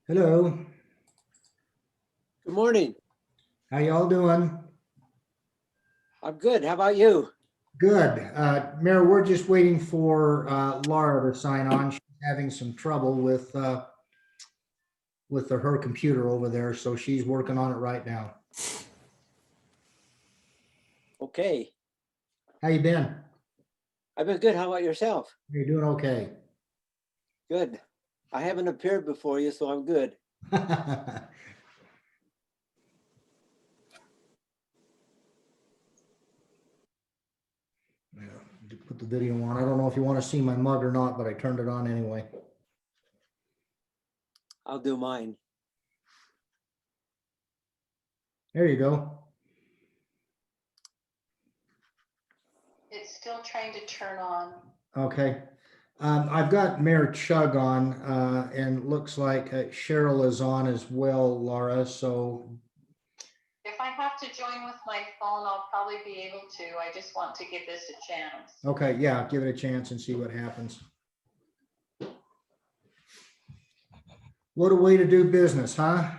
Hello, Good morning. how y'all doing? I'm good. How about you? Good. Mayor, we're just waiting for Laura to sign on. She's having some trouble with her computer over there, so she's working on it right now. Okay. How you been? I've been good. How about yourself? You're doing okay. Good. I haven't appeared before you, so I'm good. Yeah, put the video on. I don't know if you want to see my mug or not, but I turned it on anyway. I'll do mine. There you go. It's still trying to turn on. Okay. I've got Mayor Chug on, and looks like Cheryl is on as well, Laura. So If I have to join with my phone, I'll probably be able to. I just want to give this a chance. okay, yeah, give it a chance and see what happens. What a way to do business, huh?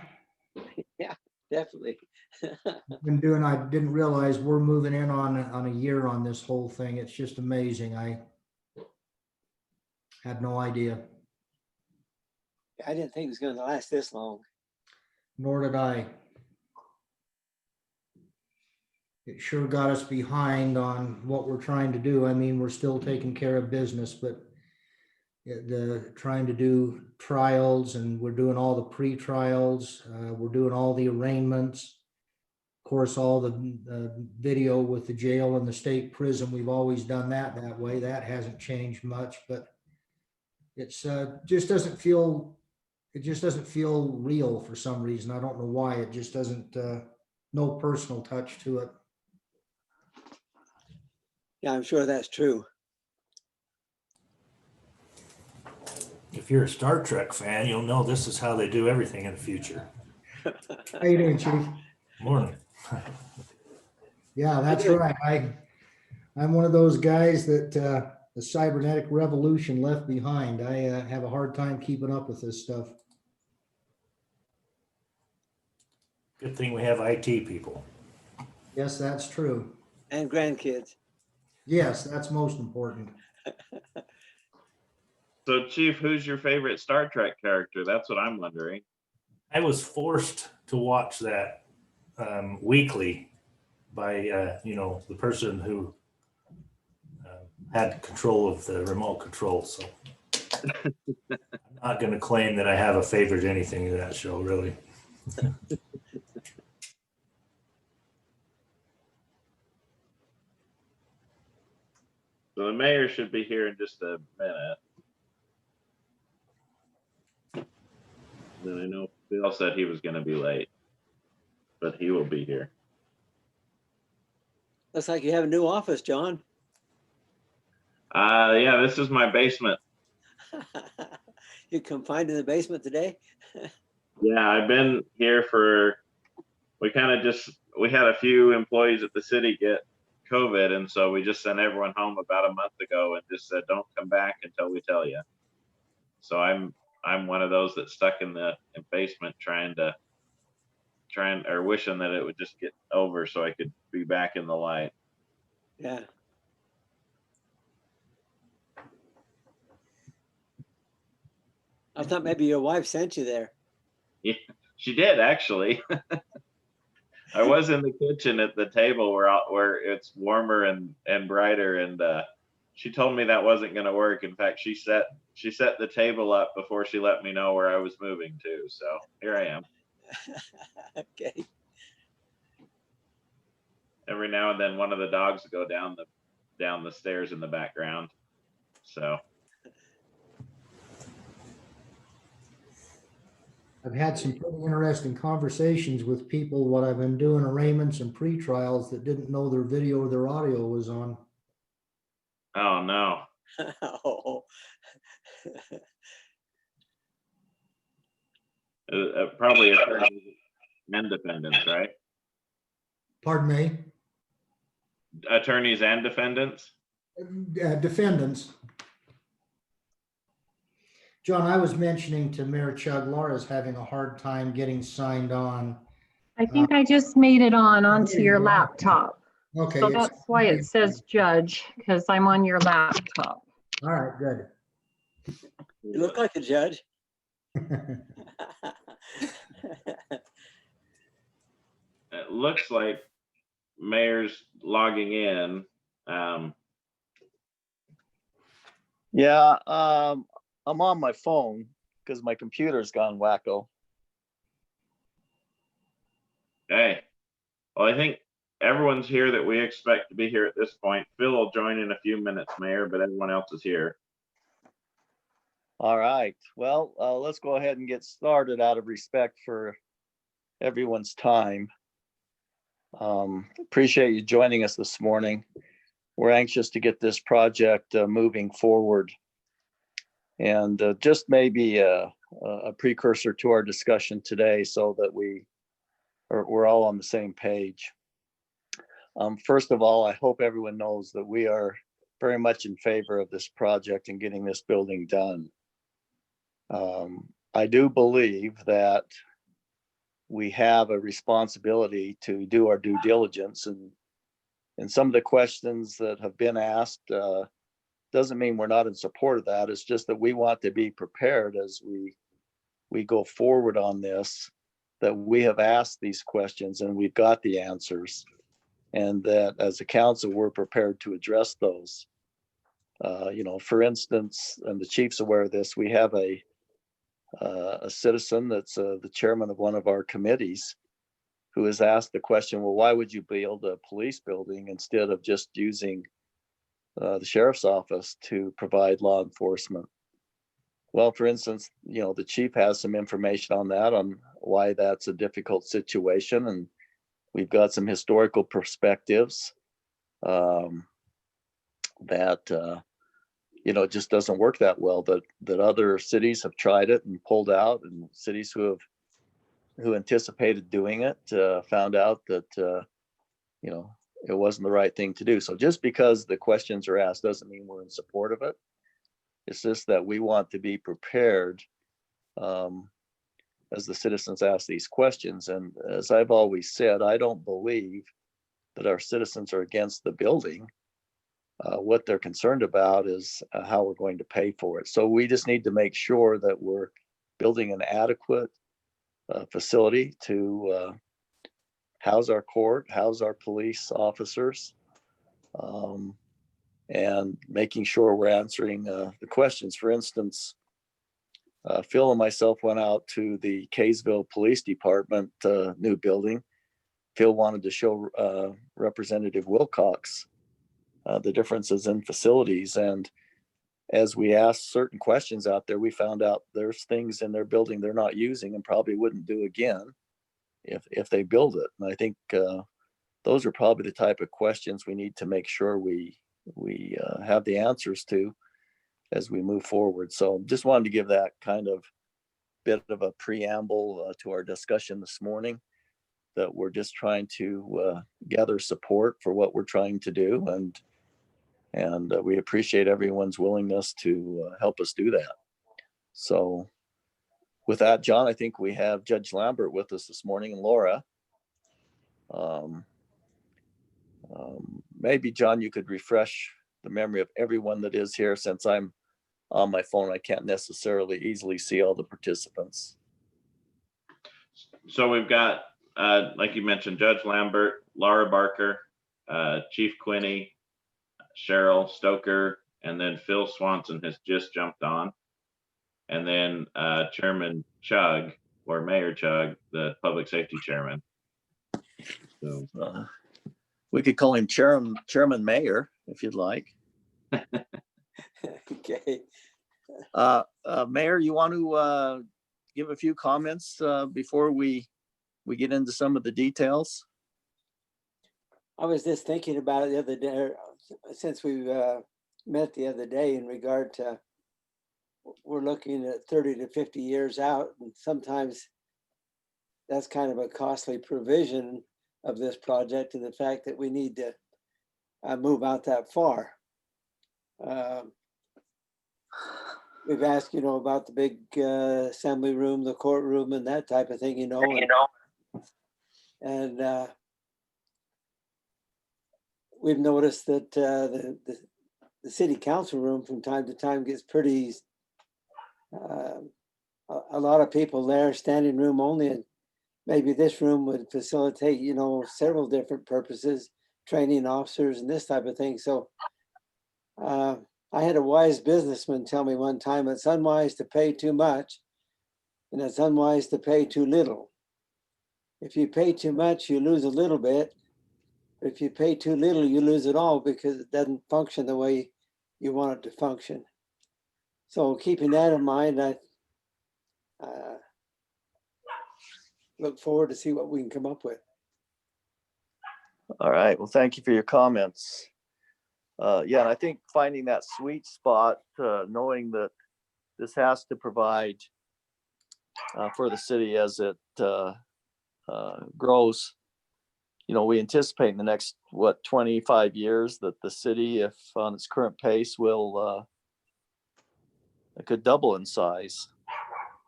Yeah, definitely. I didn't realize we're moving in on a year on this whole thing. It's just amazing. I had no idea, I didn't think it was going to last this long. nor did I. It sure got us behind on what we're trying to do. I mean, we're still taking care of business, but trying to do trials, and we're doing all the pre-trials. We're doing all the arraignments. Of course, all the video with the jail and the state prison, we've always done that way. That hasn't changed much, but it's just doesn't feel real for some reason. I don't know why. It just doesn't, no personal touch to it. Yeah, I'm sure that's true. If you're a Star Trek fan, you'll know this is how they do everything in the future. How you doing, Chief? Morning. Yeah, that's right. I'm one of those guys that the cybernetic revolution left behind. I have a hard time keeping up with this stuff. Good thing we have IT people. Yes, that's true. And grandkids. Yes, that's most important. So, Chief, who's your favorite Star Trek character? That's what I'm wondering. I was forced to watch that weekly by the person who had control of the remote control. So I'm not going to claim that I have a favorite anything in that show, really. So the mayor should be here in just a minute. Then I know Bill said he was going to be late, but he will be here. Looks like you have a new office, John. Yeah, this is my basement. You confined in the basement today? Yeah, I've been here we had a few employees at the city get COVID, and so we just sent everyone home about a month ago and just said, don't come back until we tell you. So I'm one of those that's stuck in the basement wishing that it would just get over so I could be back in the light. Yeah. I thought maybe your wife sent you there. Yeah, she did actually. I was in the kitchen at the table where it's warmer and brighter, and she told me that wasn't going to work. In fact, she set the table up before she let me know where I was moving to. So here I am. Okay. Every now and then, one of the dogs will go down the stairs in the background. So I've had some pretty interesting conversations with people what I've been doing arraignments and pre-trials that didn't know their video or their audio was on. oh no. Oh. Probably attorneys and defendants, right? Pardon me? Attorneys and defendants? Defendants. John, I was mentioning to Mayor Chug, Laura's having a hard time getting signed on. I think I just made it onto there you your go. laptop. Okay. So it's- that's why it says judge, because I'm on your laptop. All right, good. You look like a judge. It looks like Mayor's logging in. Yeah, I'm on my phone because my computer's gone wacko. Okay. Well, I think everyone's here that we expect to be here at this point. Phil will join in a few minutes, Mayor, but everyone else is here. All right, well, let's go ahead and get started out of respect for everyone's time. Appreciate you joining us this morning. We're anxious to get this project moving forward. And just maybe a precursor to our discussion today so that we're all on the same page. First of all, I hope everyone knows that we are very much in favor of this project and getting this building done. I do believe that we have a responsibility to do our due diligence, and some of the questions that have been asked doesn't mean we're not in support of that. It's just that we want to be prepared as we go forward on this, that we have asked these questions and we've got the answers, and that as a council, we're prepared to address those. For instance, and the chief's aware of this, we have a citizen that's the chairman of one of our committees who has asked the question, well, why would you build a police building instead of just using the sheriff's office to provide law enforcement? Well, for instance, the chief has some information on that, on why that's a difficult situation. And we've got some historical perspectives that it just doesn't work that well, that other cities have tried it and pulled out, and cities who anticipated doing it found out that it wasn't the right thing to do. So just because the questions are asked doesn't mean we're in support of it. It's just that we want to be prepared as the citizens ask these questions. And as I've always said, I don't believe that our citizens are against the building. What they're concerned about is how we're going to pay for it. So we just need to make sure that we're building an adequate facility to house our court, house our police officers, and making sure we're answering the questions. For instance, Phil and myself went out to the Kaysville Police Department new building. Phil wanted to show Representative Wilcox the differences in facilities. And as we asked certain questions out there, we found out there's things in their building they're not using and probably wouldn't do again if they build it. And I think those are probably the type of questions we need to make sure we have the answers to as we move forward. So just wanted to give that kind of bit of a preamble to our discussion this morning, that we're just trying to gather support for what we're trying to do. And we appreciate everyone's willingness to help us do that. So with that, John, I think we have Judge Lambert with us this morning, and Laura. Maybe, John, you could refresh the memory of everyone that is here, since I'm on my phone. I can't necessarily easily see all the participants. So we've got, like you mentioned, Judge Lambert, Laura Barker, Chief Quinney, Cheryl Stoker, and then Phil Swanson has just jumped on. And then Chairman Chug, or Mayor Chug, the Public Safety Chairman. So We could call him Chairman Mayor, if you'd like. Okay. Mayor, you want to give a few comments before we get into some of the details? I was just thinking about it the other day, since we met the other day, in regard to, we're looking at 30 to 50 years out, and sometimes that's kind of a costly provision of this project, and the fact that we need to move out that far. we've asked, about the big assembly room, the courtroom and that type of thing, and we've noticed that the city council room from time to time gets pretty, a lot of people there, standing room only, and maybe this room would facilitate, several different purposes, training officers and this type of thing. So I had a wise businessman tell me one time, it's unwise to pay too much and it's unwise to pay too little. If you pay too much, you lose a little bit. If you pay too little, you lose it all because it doesn't function the way you want it to function. So keeping that in mind, I look forward to see what we can come up with. All right. Well, thank you for your comments. Yeah, and I think finding that sweet spot, knowing that this has to provide for the city as it grows. We anticipate in the next, 25 years that the city, if on its current pace, will it could double in size.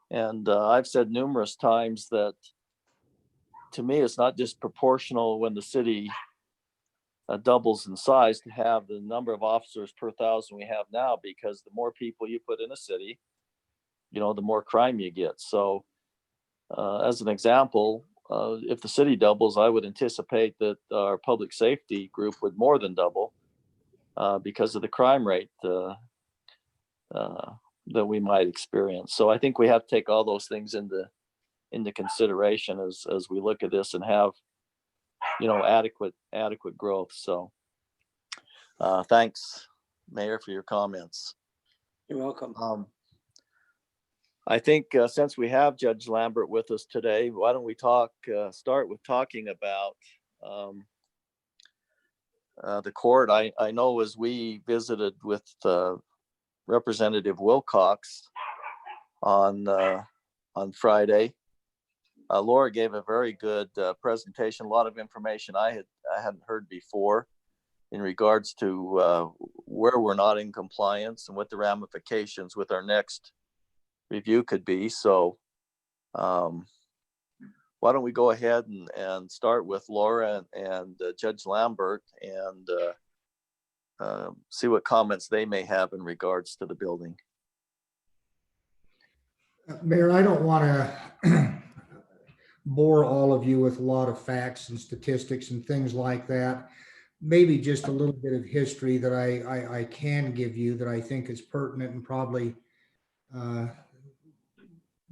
And I've said numerous times that to me, it's not just proportional when the city doubles in size to have the number of officers per thousand we have now, because the more people you put in a city, the more crime you get. So as an example, if the city doubles, I would anticipate that our public safety group would more than double because of the crime rate that we might experience. So I think we have to take all those things into consideration as we look at this and have adequate growth. So thanks, Mayor, for your comments. You're welcome. I think since we have Judge Lambert with us today, why don't we start with talking about the court. I know as we visited with Representative Wilcox on Friday, Laura gave a very good presentation, a lot of information I hadn't heard before in regards to where we're not in compliance and what the ramifications with our next review could be. So why don't we go ahead and start with Laura and Judge Lambert and see what comments they may have in regards to the building. Mayor, I don't want to bore all of you with a lot of facts and statistics and things like that. Maybe just a little bit of history that I can give you that I think is pertinent and probably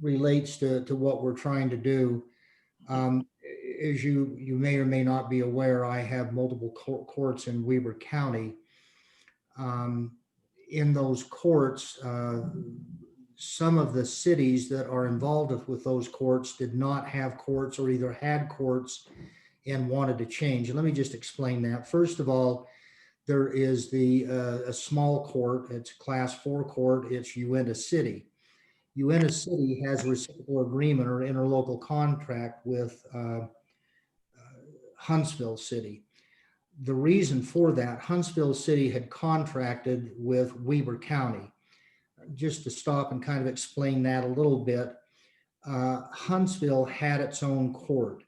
relates to what we're trying to do. As you may or may not be aware, I have multiple courts in Weber County. In those courts, some of the cities that are involved with those courts did not have courts or either had courts and wanted to change. And let me just explain that. First of all, there is a small court. It's a class 4 court. It's Uinta City. Uinta City has a reciprocal agreement or interlocal contract with Huntsville City. The reason for that, Huntsville City had contracted with Weber County. Just to stop and kind of explain that a little bit, Huntsville had its own court.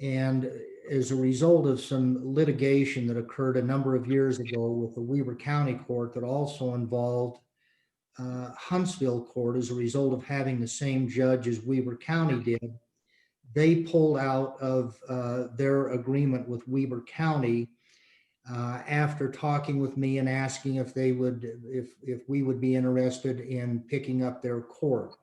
And as a result of some litigation that occurred a number of years ago with the Weber County Court that also involved Huntsville Court, as a result of having the same judge as Weber County did, they pulled out of their agreement with Weber County after talking with me and asking if we would be interested in picking up their court.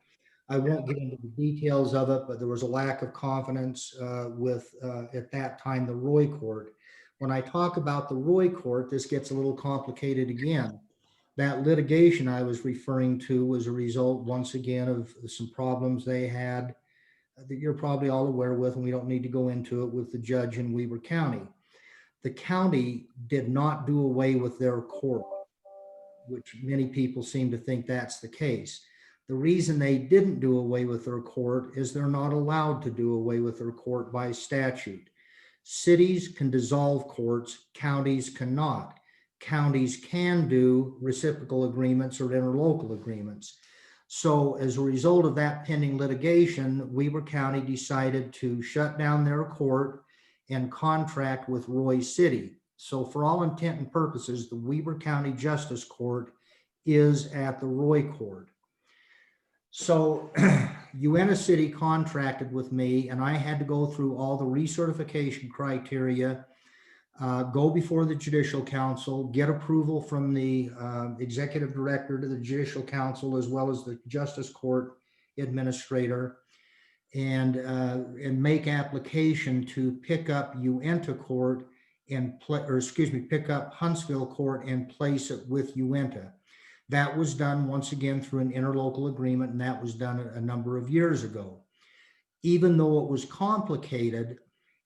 I won't get into the details of it, but there was a lack of confidence with, at that time, the Roy Court. When I talk about the Roy Court, this gets a little complicated again. That litigation I was referring to was a result, once again, of some problems they had that you're probably all aware with, and we don't need to go into it, with the judge in Weber County. The county did not do away with their court, which many people seem to think that's the case. The reason they didn't do away with their court is they're not allowed to do away with their court by statute. Cities can dissolve courts, counties cannot. counties can do reciprocal agreements or interlocal agreements. So as a result of that pending litigation, Weber County decided to shut down their court and contract with Roy City. So for all intent and purposes, the Weber County Justice Court is at the Roy Court. So Uinta City contracted with me, and I had to go through all the recertification criteria, go before the Judicial Council, get approval from the Executive Director to the Judicial Council, as well as the Justice Court Administrator, and make application to pick up Uinta Court and pick up Huntsville Court and place it with Uinta. That was done once again through an interlocal agreement, and that was done a number of years ago. Even though it was complicated,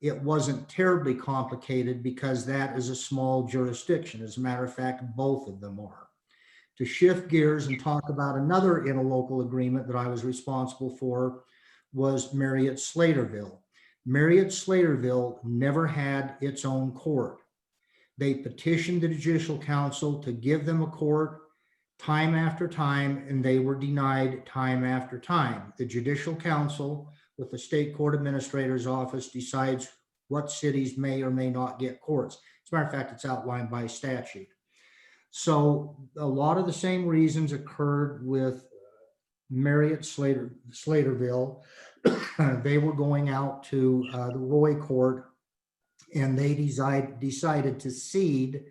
it wasn't terribly complicated because that is a small jurisdiction. As a matter of fact, both of them are. To shift gears and talk about another interlocal agreement that I was responsible for was Marriott Slaterville. Marriott Slaterville never had its own court. They petitioned the Judicial Council to give them a court time after time, and they were denied time after time. The Judicial Council, with the State Court Administrator's Office, decides what cities may or may not get courts. As a matter of fact, it's outlined by statute. So a lot of the same reasons occurred with Marriott Slaterville. They were going out to the Roy Court, and they decided to cede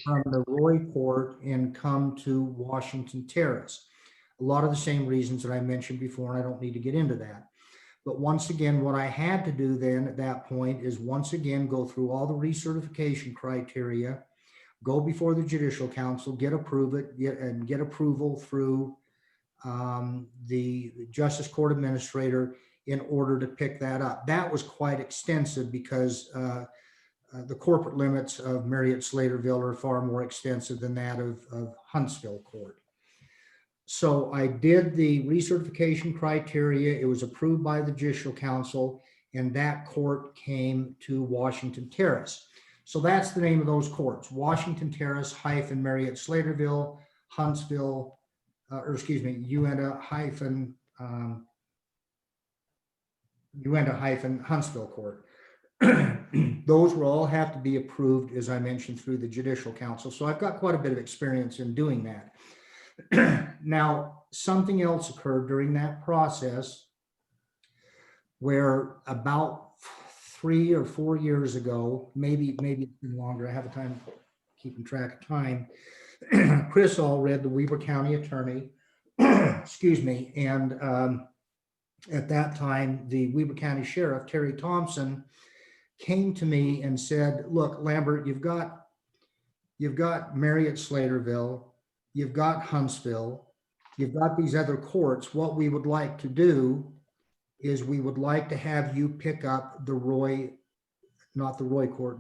from the Roy Court and come to Washington Terrace. A lot of the same reasons that I mentioned before, and I don't need to get into that. But once again, what I had to do then at that point is once again go through all the recertification criteria, go before the Judicial Council, get approval through the Justice Court Administrator in order to pick that up. That was quite extensive because the corporate limits of Marriott Slaterville are far more extensive than that of Huntsville Court. So I did the recertification criteria. It was approved by the Judicial Council, and that court came to Washington Terrace. So that's the name of those courts: Washington Terrace - Marriott Slaterville, Huntsville, Uinta - Huntsville Court. Those will all have to be approved, as I mentioned, through the Judicial Council. So I've got quite a bit of experience in doing that. Now, something else occurred during that process where about 3 or 4 years ago, maybe it's been longer, I have a time keeping track of time. Chris Allred, the Weber County attorney, and at that time, the Weber County Sheriff, Terry Thompson, came to me and said, "Look, Lambert, you've got Marriott Slaterville, you've got Huntsville, you've got these other courts. What we would like to do is we would like to have you pick up the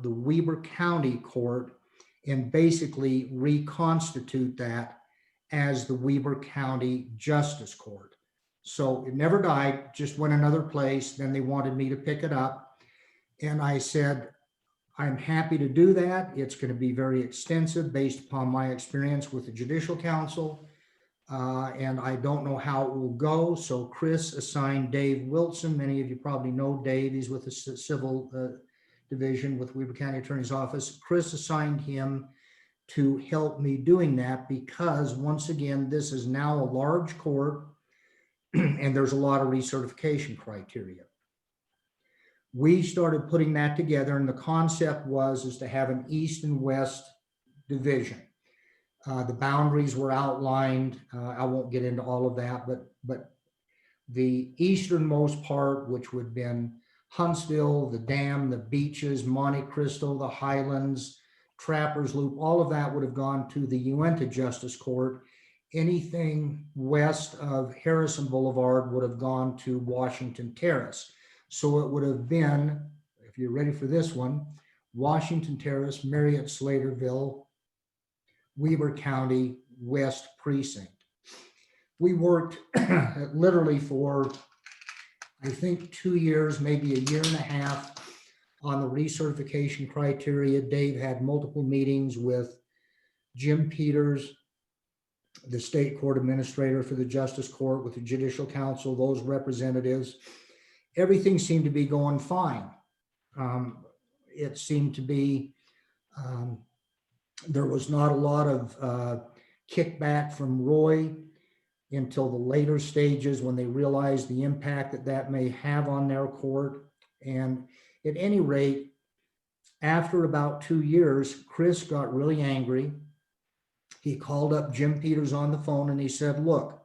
Weber County Court, and basically reconstitute that as the Weber County Justice Court." So it never died, just went another place. Then they wanted me to pick it up. And I said, I'm happy to do that. It's going to be very extensive based upon my experience with the Judicial Council. And I don't know how it will go. So Chris assigned Dave Wilson. Many of you probably know Dave. He's with the Civil Division with Weber County Attorney's Office. Chris assigned him to help me doing that because, once again, this is now a large court and there's a lot of recertification criteria. We started putting that together, and the concept is to have an east and west division. The boundaries were outlined. I won't get into all of that, but the easternmost part, which would have been Huntsville, the Dam, the Beaches, Monte Cristo, the Highlands, Trappers Loop, all of that would have gone to the Uinta Justice Court. Anything west of Harrison Boulevard would have gone to Washington Terrace. So it would have been, if you're ready for this one, Washington Terrace, Marriott Slaterville, Weber County, West Precinct. We worked literally for, I think, 2 years, maybe a year and a half on the recertification criteria. Dave had multiple meetings with Jim Peters, the state court administrator for the justice court with the judicial council, those representatives, everything seemed to be going fine. It seemed to be, there was not a lot of kickback from Roy until the later stages when they realized the impact that that may have on their court. And at any rate, after about 2 years, Chris got really angry. He called up Jim Peters on the phone and he said, look,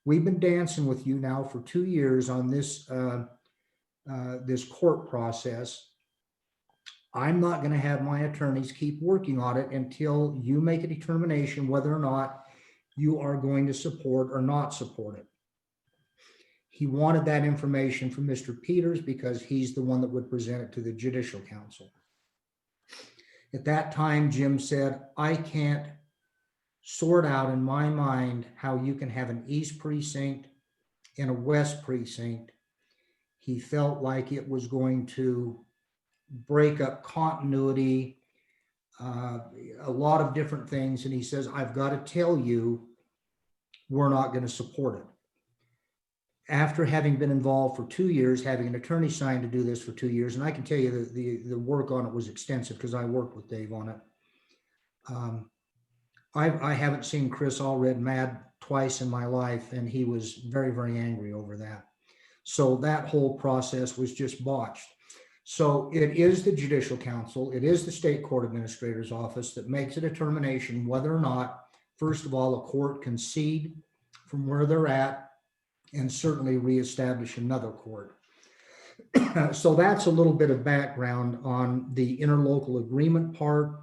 we've been dancing with you now for 2 years on this, this court process. I'm not going to have my attorneys keep working on it until you make a determination whether or not you are going to support or not support it. He wanted that information from Mr. Peters because he's the one that would present it to the judicial council. At that time, Jim said, I can't sort out in my mind how you can have an East precinct and a West precinct. He felt like it was going to break up continuity, a lot of different things. And he says, I've got to tell you, we're not going to support it. After having been involved for 2 years, having an attorney signed to do this for 2 years, and I can tell you that the work on it was extensive because I worked with Dave on it. I haven't seen Chris Allred mad twice in my life, and he was very, very angry over that. So that whole process was just botched. So it is the judicial council, it is the state court administrator's office that makes a determination whether or not, first of all, a court can cede from where they're at and certainly reestablish another court. So that's a little bit of background on the interlocal agreement part.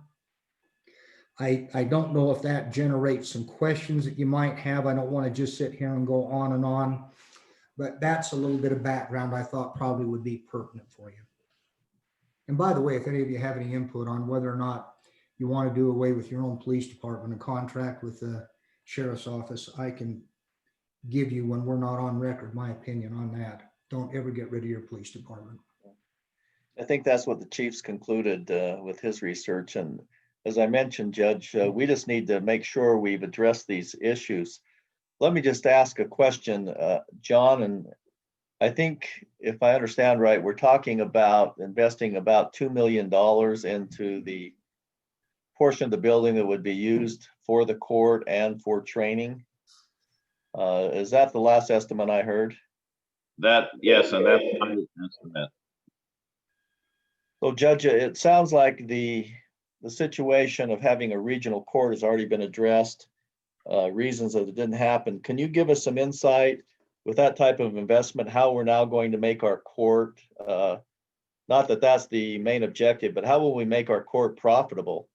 I don't know if that generates some questions that you might have. I don't want to just sit here and go on and on, but that's a little bit of background I thought probably would be pertinent for you. And by the way, if any of you have any input on whether or not you want to do away with your own police department and contract with the sheriff's office, I can give you, when we're not on record, my opinion on that. Don't ever get rid of your police department. I think that's what the chief's concluded with his research. And as I mentioned, Judge, we just need to make sure we've addressed these issues. Let me just ask a question, John, and I think if I understand right, we're talking about investing about $2 million into the portion of the building that would be used for the court and for training. Is that the last estimate I heard? Yes, and that's my estimate. So Judge, it sounds like the situation of having a regional court has already been addressed, reasons that it didn't happen. Can you give us some insight with that type of investment, how we're now going to make our court, not that that's the main objective, but how will we make our court profitable?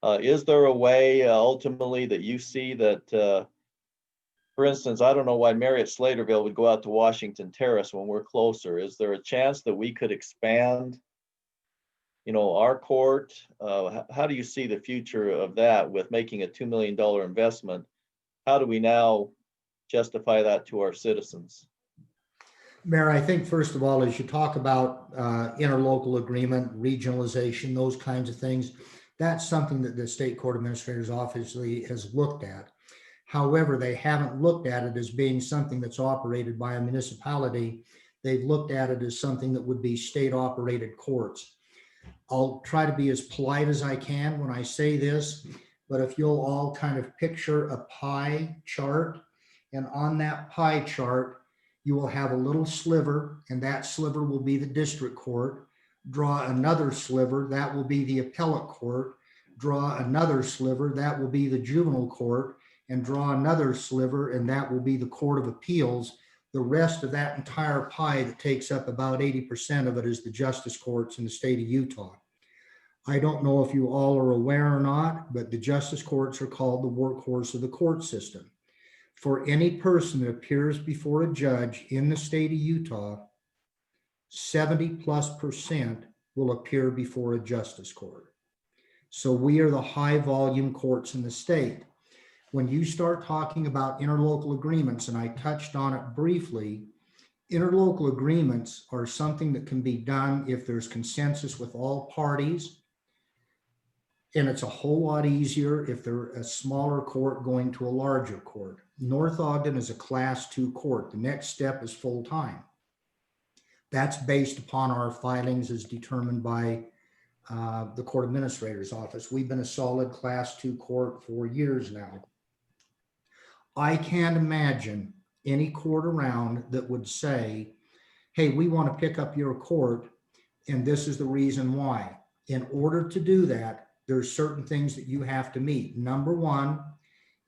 Is there a way ultimately that you see that, for instance, I don't know why Marriott Slaterville would go out to Washington Terrace when we're closer. Is there a chance that we could expand, our court? How do you see the future of that with making a $2 million investment? How do we now justify that to our citizens? Mayor, I think first of all, as you talk about interlocal agreement, regionalization, those kinds of things, that's something that the state court administrator's office has looked at. However, they haven't looked at it as being something that's operated by a municipality. They've looked at it as something that would be state operated courts. I'll try to be as polite as I can when I say this, but if you'll all kind of picture a pie chart, and on that pie chart, you will have a little sliver, and that sliver will be the district court. Draw another sliver, that will be the appellate court. Draw another sliver, that will be the juvenile court, and draw another sliver, and that will be the Court of Appeals. The rest of that entire pie that takes up about 80% of it is the justice courts in the state of Utah. I don't know if you all are aware or not, but the justice courts are called the workhorse of the court system. For any person that appears before a judge in the state of Utah, 70+% will appear before a justice court. So we are the high volume courts in the state. When you start talking about interlocal agreements, and I touched on it briefly, interlocal agreements are something that can be done if there's consensus with all parties. And it's a whole lot easier if they're a smaller court going to a larger court. North Ogden is a class 2 court. The next step is full-time. That's based upon our filings as determined by the court administrator's office. We've been a solid class 2 court for years now. I can't imagine any court around that would say, hey, we want to pick up your court, and this is the reason why. In order to do that, there's certain things that you have to meet. Number one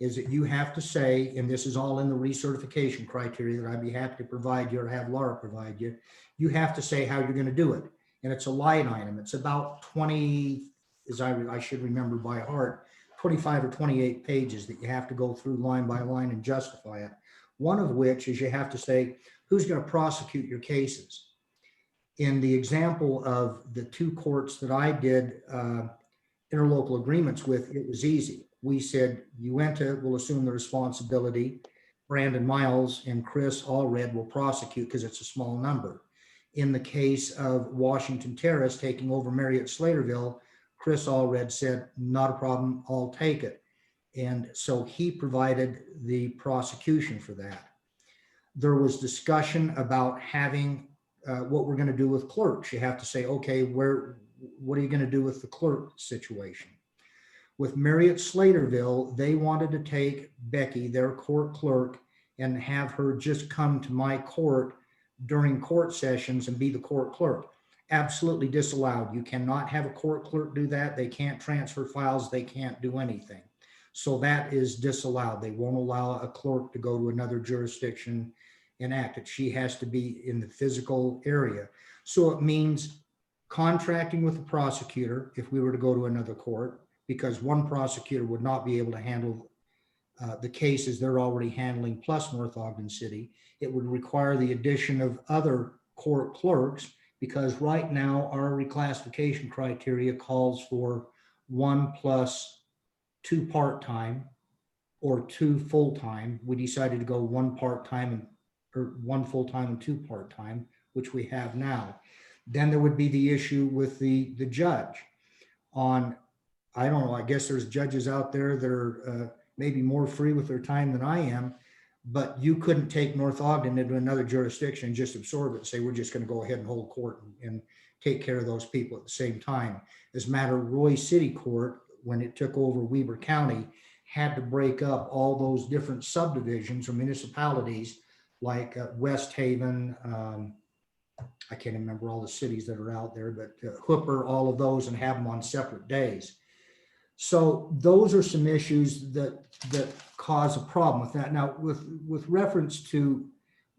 is that you have to say, and this is all in the recertification criteria that I'd be happy to provide you or have Laura provide you, you have to say how you're going to do it. And it's a line item. It's about 20, as I should remember by heart, 25 or 28 pages that you have to go through line by line and justify it. One of which is you have to say, who's going to prosecute your cases? In the example of the 2 courts that I did interlocal agreements with, it was easy. We said, Uinta will assume the responsibility. Brandon Miles and Chris Allred will prosecute because it's a small number. In the case of Washington Terrace taking over Marriott Slaterville, Chris Allred said, not a problem, I'll take it. And so he provided the prosecution for that. There was discussion about having what we're going to do with clerks. You have to say, okay, what are you going to do with the clerk situation? With Marriott Slaterville, they wanted to take Becky, their court clerk, and have her just come to my court during court sessions and be the court clerk. Absolutely disallowed. You cannot have a court clerk do that. They can't transfer files. They can't do anything. So that is disallowed. They won't allow a clerk to go to another jurisdiction and act it. She has to be in the physical area. So it means contracting with the prosecutor if we were to go to another court, because one prosecutor would not be able to handle the cases they're already handling, plus North Ogden City. It would require the addition of other court clerks, because right now our reclassification criteria calls for 1 plus 2 part-time or 2 full-time. We decided to go 1 part-time or 1 full-time and 2 part-time, which we have now. Then there would be the issue with the judge on, I don't know, I guess there's judges out there that are maybe more free with their time than I am, but you couldn't take North Ogden into another jurisdiction and just absorb it and say, we're just going to go ahead and hold court and take care of those people at the same time. As a matter of Roy City Court, when it took over Weber County, had to break up all those different subdivisions or municipalities like West Haven, I can't remember all the cities that are out there, but Hooper, all of those, and have them on separate days. So those are some issues that cause a problem with that. Now, with reference to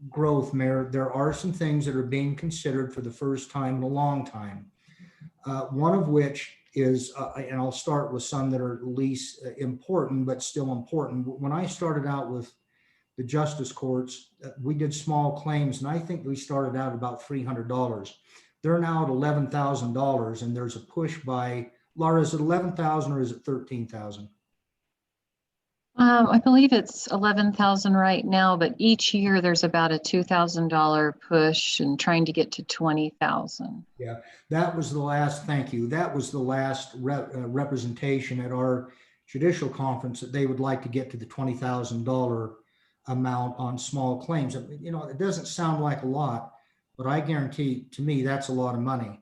growth, Mayor, there are some things that are being considered for the first time in a long time. One of which is, and I'll start with some that are least important, but still important. When I started out with the justice courts, we did small claims, and I think we started out about $300. They're now at $11,000, and there's a push by, Laura, is it 11,000 or is it 13,000? I believe it's 11,000 right now, but each year there's about a $2,000 push and trying to get to 20,000. Yeah, that was the last, thank you. That was the last representation at our judicial conference, that they would like to get to the $20,000 amount on small claims. You know, it doesn't sound like a lot, but I guarantee, to me, that's a lot of money.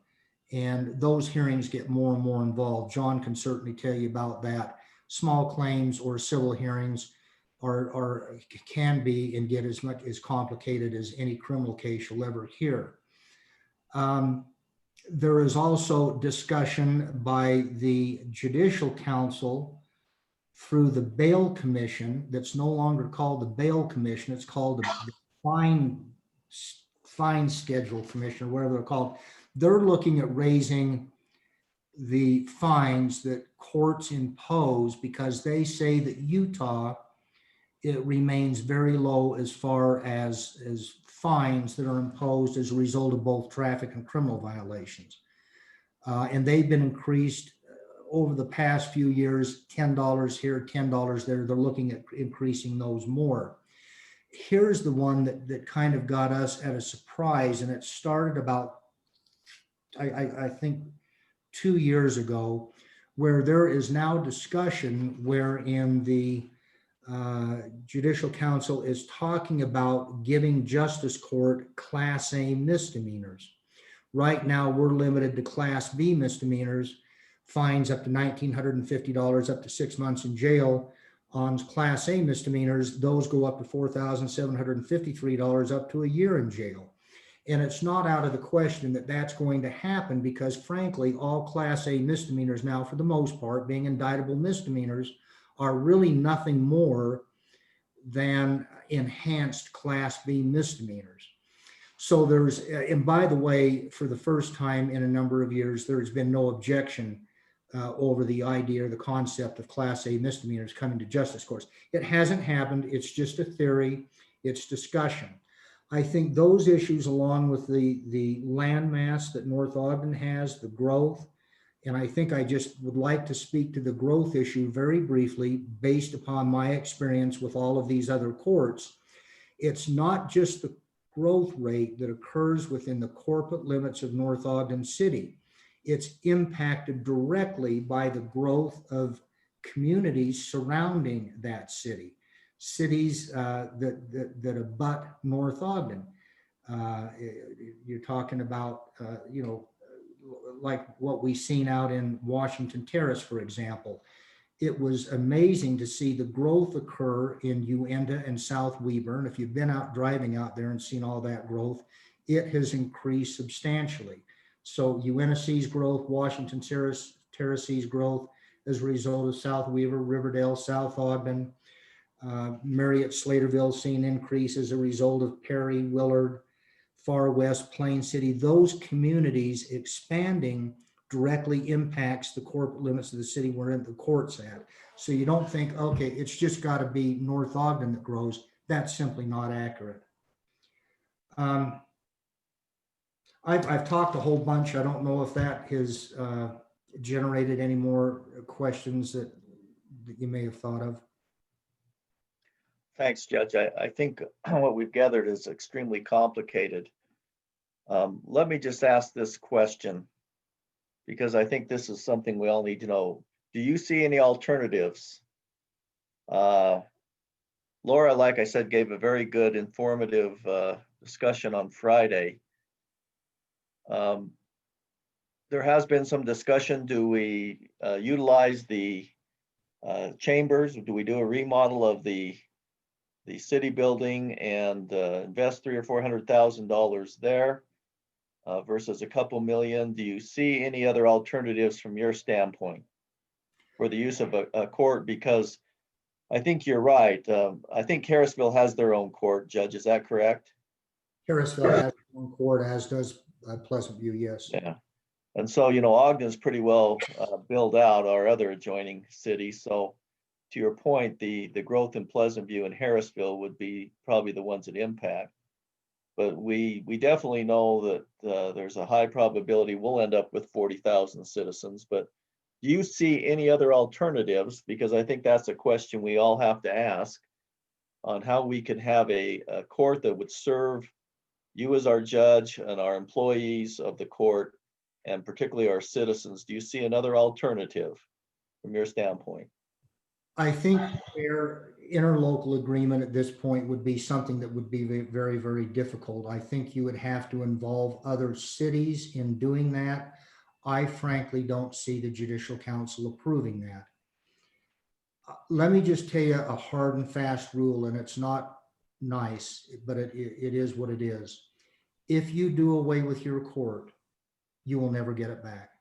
And those hearings get more and more involved. John can certainly tell you about that. Small claims or civil hearings can be and get as much as complicated as any criminal case you'll ever hear. There is also discussion by the Judicial Council through the Bail Commission, that's no longer called the Bail Commission, it's called the Fine Schedule Commission, or whatever they're called. They're looking at raising the fines that courts impose, because they say that Utah, it remains very low as far as fines that are imposed as a result of both traffic and criminal violations. And they've been increased over the past few years, $10 here, $10 there. They're looking at increasing those more. Here's the one that kind of got us at a surprise, and it started about, I think 2 years ago, where there is now discussion wherein the Judicial Council is talking about giving Justice Court Class A misdemeanors. Right now, we're limited to Class B misdemeanors, fines up to $1,950, up to 6 months in jail. On Class A misdemeanors, those go up to $4,753, up to a year in jail. And it's not out of the question that that's going to happen, because frankly, all Class A misdemeanors now, for the most part, being indictable misdemeanors, are really nothing more than enhanced Class B misdemeanors. So there's, and by the way, for the first time in a number of years, there's been no objection over the idea or the concept of Class A misdemeanors coming to justice courts. It hasn't happened. It's just a theory. It's discussion. I think those issues, along with the land mass that North Ogden has, the growth, and I think I just would like to speak to the growth issue very briefly based upon my experience with all of these other courts. It's not just the growth rate that occurs within the corporate limits of North Ogden City. It's impacted directly by the growth of communities surrounding that city, cities that abut North Ogden. You're talking about, like what we've seen out in Washington Terrace, for example. It was amazing to see the growth occur in Uinta and South Weber. And if you've been out driving out there and seen all that growth, it has increased substantially. So Uinta sees growth, Washington Terrace sees growth as a result of South Weber, Riverdale, South Ogden. Marriott Slaterville seen increase as a result of Perry, Willard, Far West, Plain City. Those communities expanding directly impacts the corporate limits of the city wherein the court's at. So you don't think, okay, it's just got to be North Ogden that grows. That's simply not accurate. I've talked a whole bunch. I don't know if that has generated any more questions that you may have thought of. Thanks, Judge. I think what we've gathered is extremely complicated. Let me just ask this question, because I think this is something we all need to know. Do you see any alternatives? Laura, like I said, gave a very good informative discussion on Friday. There has been some discussion. Do we utilize the chambers? Do we do a remodel of the city building and invest $300,000 or $400,000 there versus a couple million? Do you see any other alternatives from your standpoint for the use of a court? Because I think you're right. I think Harrisville has their own court, Judge. Is that correct? Harrisville has its own court, as does Pleasant View, yes. Yeah. And so, Ogden's pretty well built out, our other adjoining cities. So to your point, the growth in Pleasant View and Harrisville would be probably the ones that impact. But we definitely know that there's a high probability we'll end up with 40,000 citizens. But do you see any other alternatives? Because I think that's a question we all have to ask on how we can have a court that would serve you as our judge and our employees of the court, and particularly our citizens. Do you see another alternative from your standpoint? I think their interlocal agreement at this point would be something that would be very, very difficult. I think you would have to involve other cities in doing that. I frankly don't see the Judicial Council approving that. Let me just tell you a hard and fast rule, and it's not nice, but it is what it is. If you do away with your court, you will never get it back.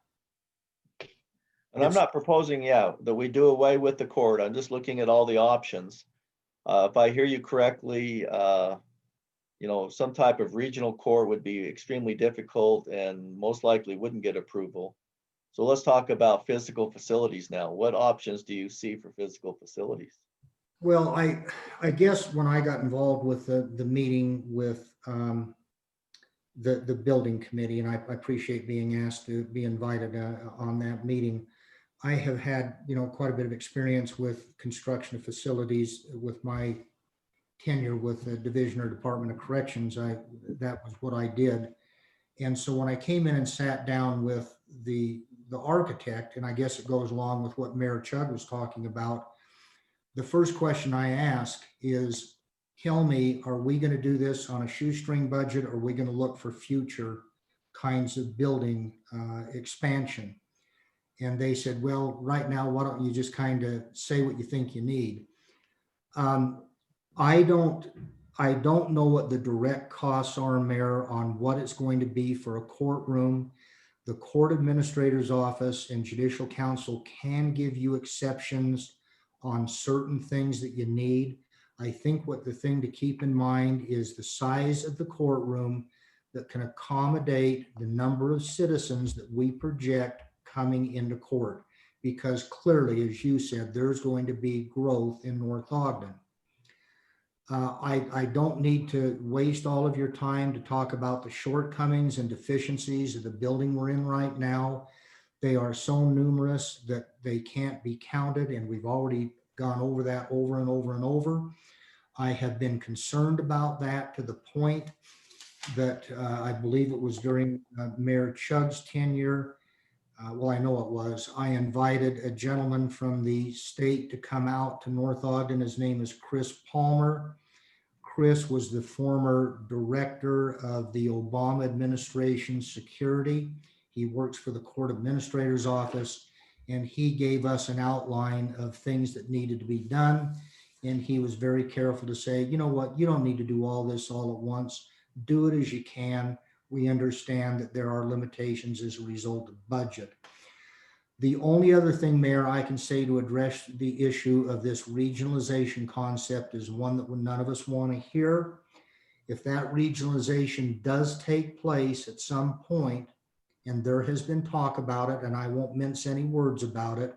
And I'm not proposing, that we do away with the court. I'm just looking at all the options. If I hear you correctly, some type of regional court would be extremely difficult and most likely wouldn't get approval. So let's talk about physical facilities now. What options do you see for physical facilities? Well, I guess when I got involved with the meeting with the building committee, and I appreciate being asked to be invited on that meeting, I have had, quite a bit of experience with construction of facilities with my tenure with the Division or Department of Corrections. That was what I did. And so when I came in and sat down with the the architect, and I guess it goes along with what Mayor Chug was talking about. The first question I ask is, tell me, are we going to do this on a shoestring budget, or are we going to look for future kinds of building expansion? And they said, well, right now, why don't you just kind of say what you think you need? I don't know what the direct costs are, Mayor, on what it's going to be for a courtroom. The court administrator's office and judicial council can give you exceptions on certain things that you need. I think what the thing to keep in mind is the size of the courtroom that can accommodate the number of citizens that we project coming into court. Because clearly, as you said, there's going to be growth in North Ogden. I don't need to waste all of your time to talk about the shortcomings and deficiencies of the building we're in right now. They are so numerous that they can't be counted, and we've already gone over that over and over and over. I have been concerned about that to the point that I believe it was during Mayor Chug's tenure. Well, I know it was. I invited a gentleman from the state to come out to North Ogden. His name is Chris Palmer. Chris was the former director of the Obama administration security. He works for the court administrator's office, and he gave us an outline of things that needed to be done. And he was very careful to say, you know what, you don't need to do all this all at once. Do it as you can. We understand that there are limitations as a result of budget. The only other thing, Mayor, I can say to address the issue of this regionalization concept is one that none of us want to hear. If that regionalization does take place at some point, and there has been talk about it, and I won't mince any words about it,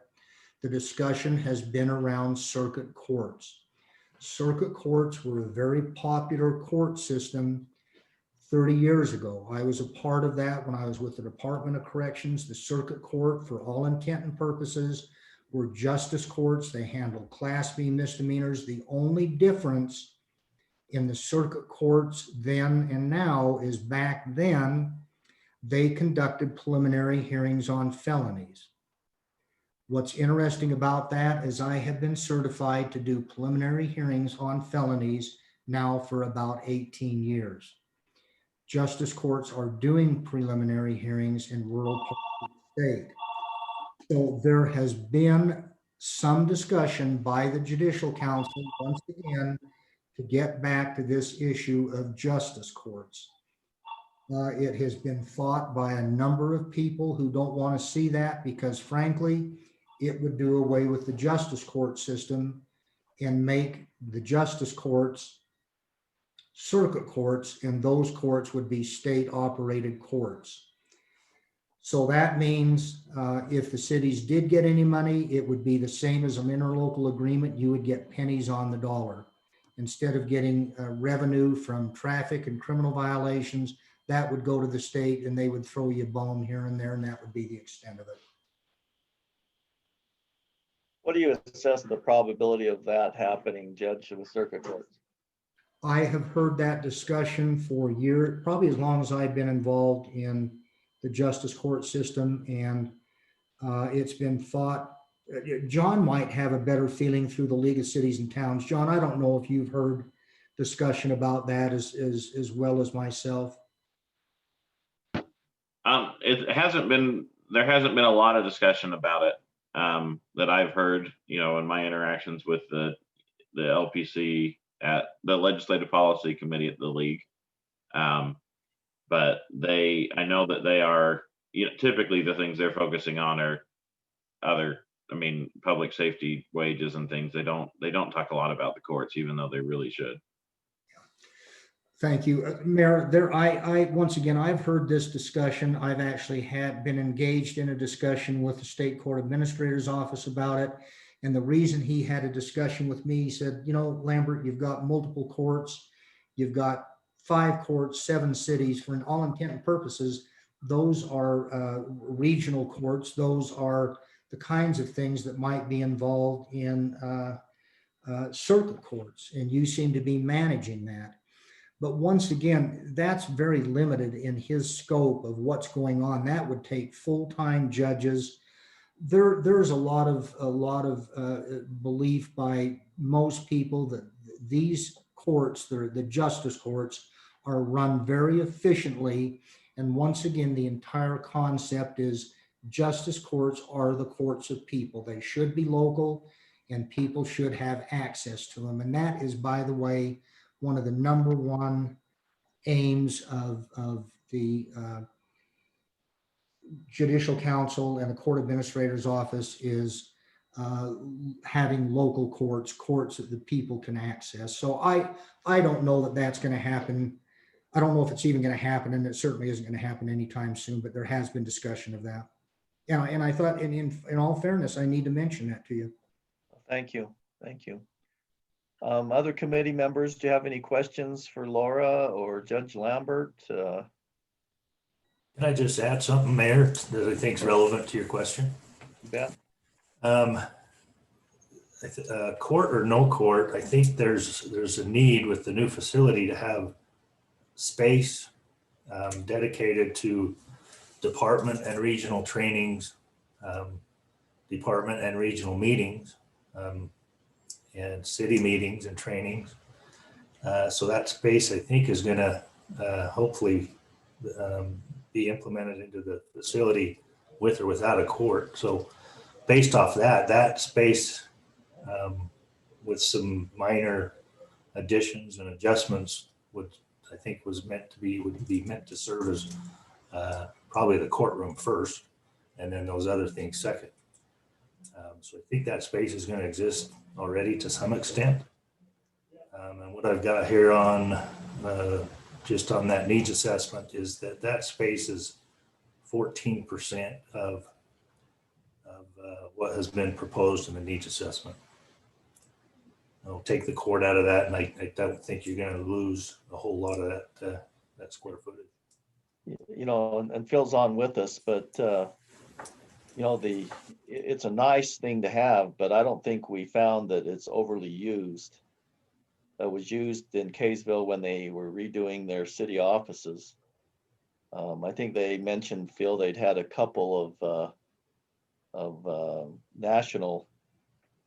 the discussion has been around circuit courts. Circuit courts were a very popular court system 30 years ago. I was a part of that when I was with the Department of Corrections. The circuit court, for all intent and purposes, were justice courts. They handled Class B misdemeanors. The only difference in the circuit courts then and now is back then, they conducted preliminary hearings on felonies. What's interesting about that is I have been certified to do preliminary hearings on felonies now for about 18 years. Justice courts are doing preliminary hearings in rural parts of the state. So there has been some discussion by the Judicial Council, once again, to get back to this issue of justice courts. It has been fought by a number of people who don't want to see that because, frankly, it would do away with the justice court system and make the justice courts circuit courts, and those courts would be state operated courts. So that means if the cities did get any money, it would be the same as an interlocal agreement. You would get pennies on the dollar. Instead of getting revenue from traffic and criminal violations, that would go to the state and they would throw you a bone here and there, and that would be the extent of it. What do you assess the probability of that happening, Judge, with circuit courts? I have heard that discussion for years, probably as long as I've been involved in the justice court system, and it's been thought. John might have a better feeling through the League of Cities and Towns. John, I don't know if you've heard discussion about that as well as myself. It hasn't been, there hasn't been a lot of discussion about it that I've heard, you know, in my interactions with the LPC at the Legislative Policy Committee at the League. But I know that they are, you know, typically the things they're focusing on are other, I mean, public safety, wages and things. They don't talk a lot about the courts, even though they really should. Thank you, Mayor. Once again, I've heard this discussion. I've actually been engaged in a discussion with the state court administrator's office about it. And the reason he had a discussion with me, he said, you know, Lambert, you've got multiple courts. You've got 5 courts, 7 cities. For all intent and purposes, those are regional courts. Those are the kinds of things that might be involved in circuit courts. And you seem to be managing that. But once again, that's very limited in his scope of what's going on. That would take full-time judges. There's a lot of belief by most people that these courts, the justice courts, are run very efficiently. And once again, the entire concept is justice courts are the courts of people. They should be local and people should have access to them. And that is, by the way, one of the number one aims of the Judicial Council and the Court Administrator's Office is having local courts that the people can access. So I don't know that that's going to happen. I don't know if it's even going to happen, and it certainly isn't going to happen anytime soon, but there has been discussion of that. And I thought, in all fairness, I need to mention that to you. Thank you. Thank you. Other committee members, do you have any questions for Laura or Judge Lambert? Can I just add something, Mayor, that I think is relevant to your question? Yeah. Court or no court, I think there's a need with the new facility to have space dedicated to department and regional trainings, department and regional meetings, and city meetings and trainings. So that space, I think, is going to hopefully be implemented into the facility with or without a court. So based off that space, with some minor additions and adjustments, would be meant to serve as probably the courtroom first, and then those other things second. So I think that space is going to exist already to some extent. And what I've got here on just on that needs assessment is that space is 14% of what has been proposed in the needs assessment. I'll take the court out of that, and I don't think you're going to lose a whole lot of that square footage. You know, and Phil's on with us, but you know, it's a nice thing to have, but I don't think we found that it's overly used. It was used in Kaysville when they were redoing their city offices. I think they mentioned, Phil, they'd had a couple of national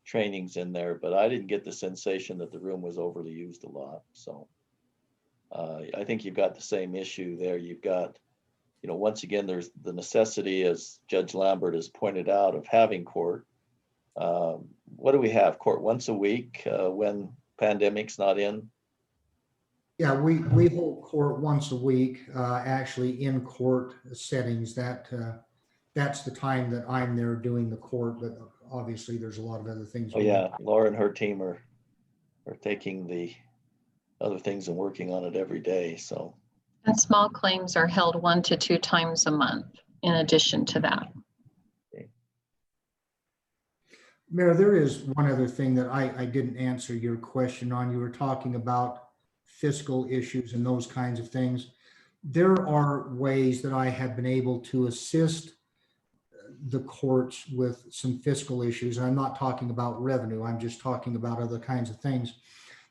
trainings in there, but I didn't get the sensation that the room was overly used a lot. So I think you've got the same issue there. You've got, you know, once again, there's the necessity, as Judge Lambert has pointed out, of having court. What do we have? Court once a week when pandemic's not in? Yeah, we hold court once a week, actually in court settings. That's the time that I'm there doing the court, but obviously there's a lot of other things. Oh yeah, Laura and her team are taking the other things and working on it every day. So. And small claims are held 1 to 2 times a month in addition to that. Mayor, there is one other thing that I didn't answer your question on. You were talking about fiscal issues and those kinds of things. There are ways that I have been able to assist the courts with some fiscal issues. I'm not talking about revenue. I'm just talking about other kinds of things.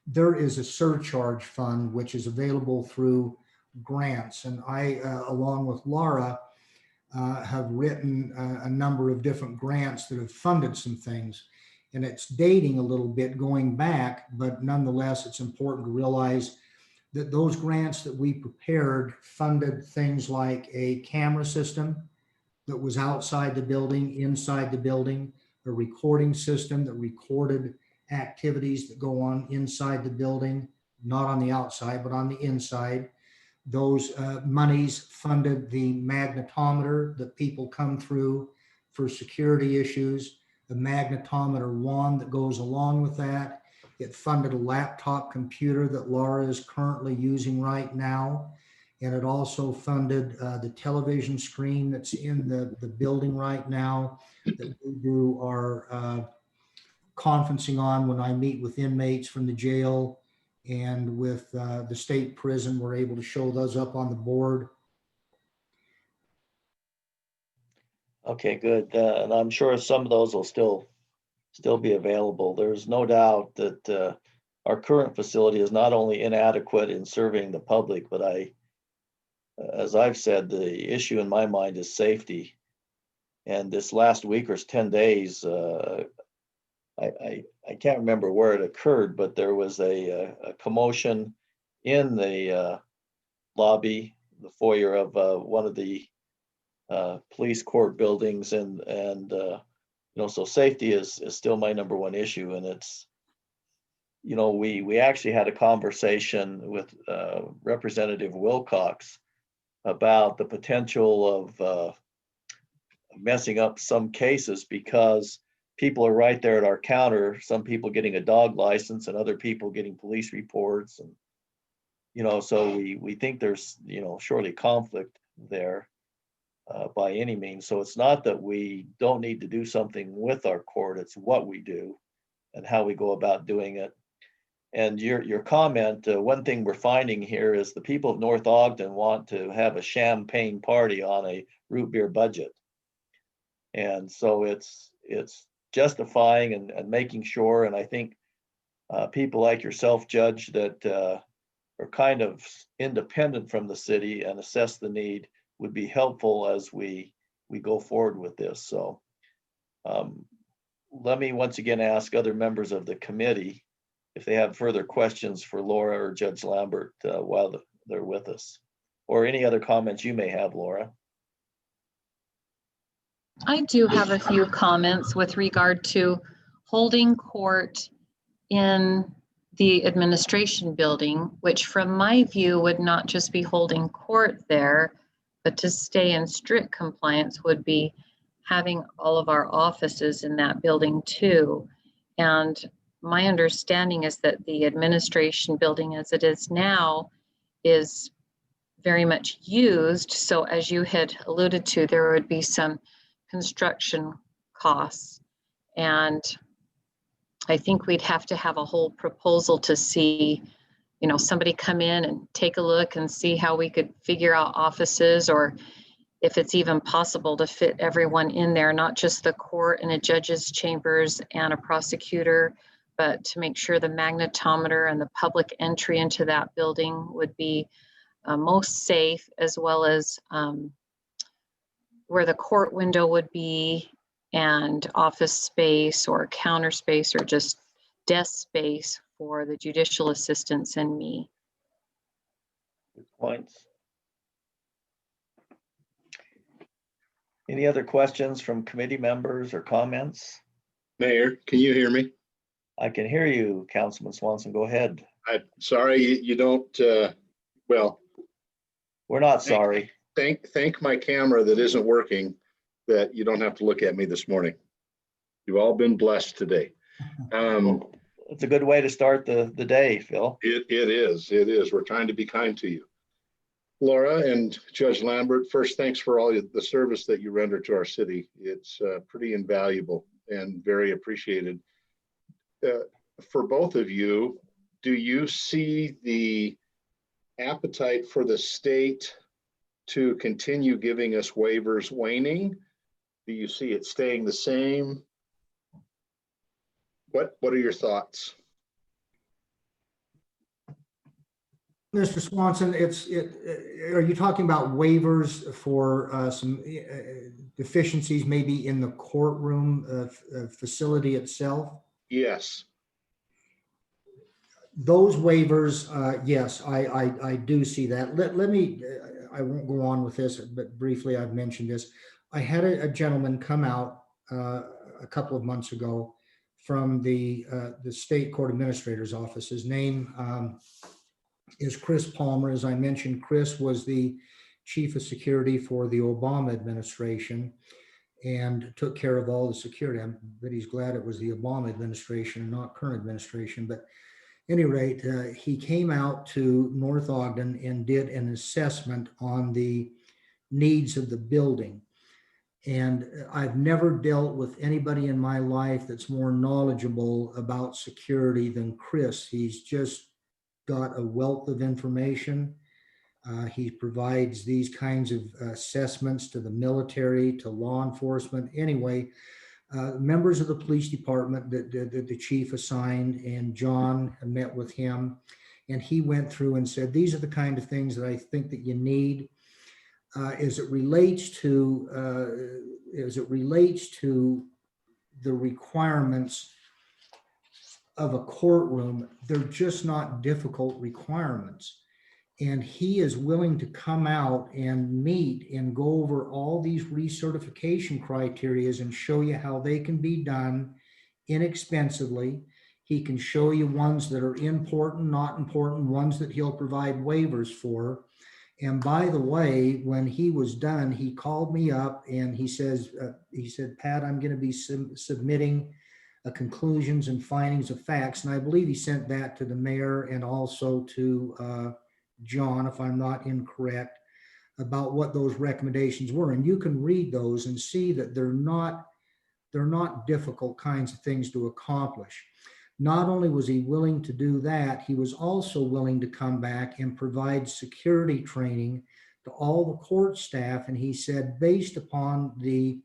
There is a surcharge fund which is available through grants, and I, along with Laura, have written a number of different grants that have funded some things. And it's dating a little bit going back, but nonetheless, it's important to realize that those grants that we prepared funded things like a camera system that was outside the building, inside the building, a recording system that recorded activities that go on inside the building, not on the outside, but on the inside. Those monies funded the magnetometer that people come through for security issues, the magnetometer wand that goes along with that. It funded a laptop computer that Laura is currently using right now. And it also funded the television screen that's in the building right now that we do our conferencing on when I meet with inmates from the jail and with the state prison. We're able to show those up on the board. Okay, good. And I'm sure some of those will still be available. There's no doubt that our current facility is not only inadequate in serving the public, but as I've said, the issue in my mind is safety. And this last week or 10 days, I can't remember where it occurred, but there was a commotion in the lobby, the foyer of one of the police court buildings, and so safety is still my number one issue. And it's, we actually had a conversation with Representative Wilcox about the potential of messing up some cases because people are right there at our counter, some people getting a dog license and other people getting police reports. And, so we think there's, surely conflict there by any means. So it's not that we don't need to do something with our court, it's what we do and how we go about doing it. And your comment, one thing we're finding here is the people of North Ogden want to have a champagne party on a root beer budget. And so it's justifying and making sure, and I think people like yourself, Judge, that are kind of independent from the city and assess the need would be helpful as we go forward with this. So let me once again ask other members of the committee if they have further questions for Laura or Judge Lambert while they're with us, or any other comments you may have, Laura. I do have a few comments with regard to holding court in the administration building, which from my view would not just be holding court there, but to stay in strict compliance would be having all of our offices in that building too. And my understanding is that the administration building as it is now is very much used. So as you had alluded to, there would be some construction costs. And I think we'd have to have a whole proposal to see, somebody come in and take a look and see how we could figure out offices, or if it's even possible to fit everyone in there, not just the court and a judge's chambers and a prosecutor, but to make sure the magnetometer and the public entry into that building would be most safe, as well as where the court window would be, and office space or counter space or just desk space for the judicial assistants and me. Good points. Any other questions from committee members or comments? Mayor, can you hear me? I can hear you, Councilman Swanson. Go ahead. I'm sorry you don't, well, We're not sorry. thank my camera that isn't working, that you don't have to look at me this morning. You've all been blessed today. It's a good way to start the day, Phil. It is. We're trying to be kind to you. Laura and Judge Lambert, first, thanks for all the service that you render to our city. It's pretty invaluable and very appreciated. For both of you, do you see the appetite for the state to continue giving us waivers waning? Do you see it staying the same? What are your thoughts? Mr. Swanson, are you talking about waivers for some deficiencies maybe in the courtroom facility itself? Yes. Those waivers, yes, I do see that. Let me, I won't go on with this, but briefly I've mentioned this. I had a gentleman come out a couple of months ago from the state court administrator's office. His name is Chris Palmer. As I mentioned, Chris was the chief of security for the Obama administration and took care of all the security. But he's glad it was the Obama administration and not current administration. But at any rate, he came out to North Ogden and did an assessment on the needs of the building. And I've never dealt with anybody in my life that's more knowledgeable about security than Chris. He's just got a wealth of information. He provides these kinds of assessments to the military, to law enforcement. Anyway, members of the police department that the chief assigned, and John met with him, and he went through and said, these are the kind of things that I think that you need. As it relates to the requirements of a courtroom, they're just not difficult requirements. And he is willing to come out and meet and go over all these recertification criterias and show you how they can be done inexpensively. He can show you ones that are important, not important, ones that he'll provide waivers for. And by the way, when he was done, he called me up and he said, Pat, I'm going to be submitting conclusions and findings of facts. And I believe he sent that to the mayor and also to John, if I'm not incorrect, about what those recommendations were. And you can read those and see that they're not difficult kinds of things to accomplish. Not only was he willing to do that, he was also willing to come back and provide security training to all the court staff. And he said, based upon the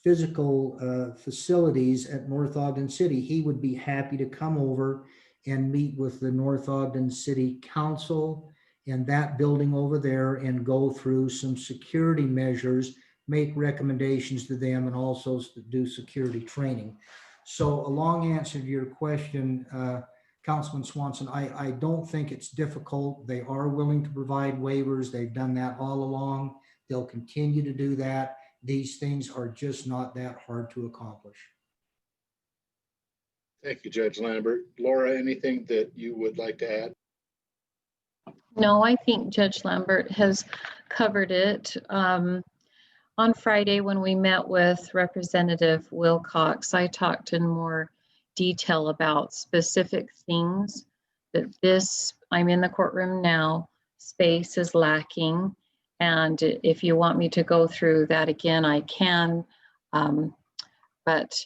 physical facilities at North Ogden City, he would be happy to come over and meet with the North Ogden City Council and that building over there and go through some security measures, make recommendations to them, and also do security training. So a long answer to your question, Councilman Swanson, I don't think it's difficult. They are willing to provide waivers. They've done that all along. They'll continue to do that. These things are just not that hard to accomplish. Thank you, Judge Lambert. Laura, anything that you would like to add? No, I think Judge Lambert has covered it. On Friday, when we met with Representative Wilcox, I talked in more detail about specific things that I'm in the courtroom now, space is lacking. And if you want me to go through that again, I can. But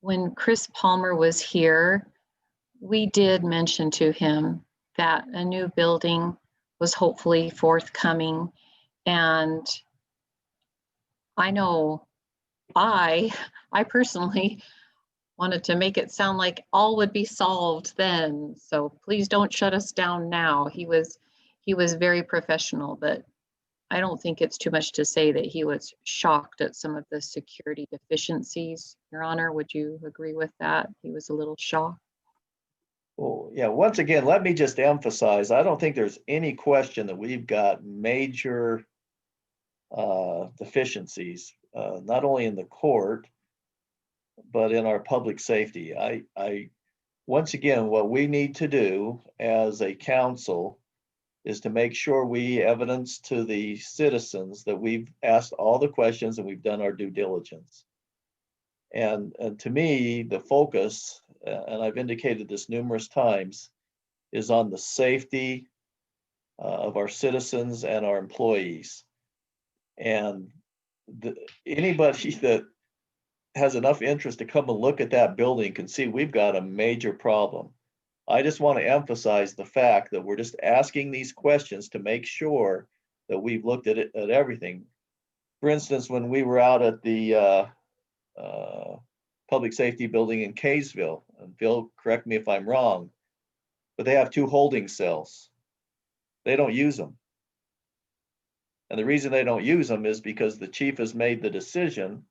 when Chris Palmer was here, we did mention to him that a new building was hopefully forthcoming. And I know I personally wanted to make it sound like all would be solved then. So please don't shut us down now. He was very professional, but I don't think it's too much to say that he was shocked at some of the security deficiencies. Your Honor, would you agree with that? He was a little shocked. Well, yeah, once again, let me just emphasize, I don't think there's any question that we've got major deficiencies, not only in the court, but in our public safety. Once again, what we need to do as a council is to make sure we evidence to the citizens that we've asked all the questions and we've done our due diligence. And to me, the focus, and I've indicated this numerous times, is on the safety of our citizens and our employees. And anybody that has enough interest to come and look at that building can see we've got a major problem. I just want to emphasize the fact that we're just asking these questions to make sure that we've looked at it, at everything. For instance, when we were out at the public safety building in Kaysville, and Phil, correct me if I'm wrong, but they have 2 holding cells. They don't use them. And the reason they don't use them is because the chief has made the decision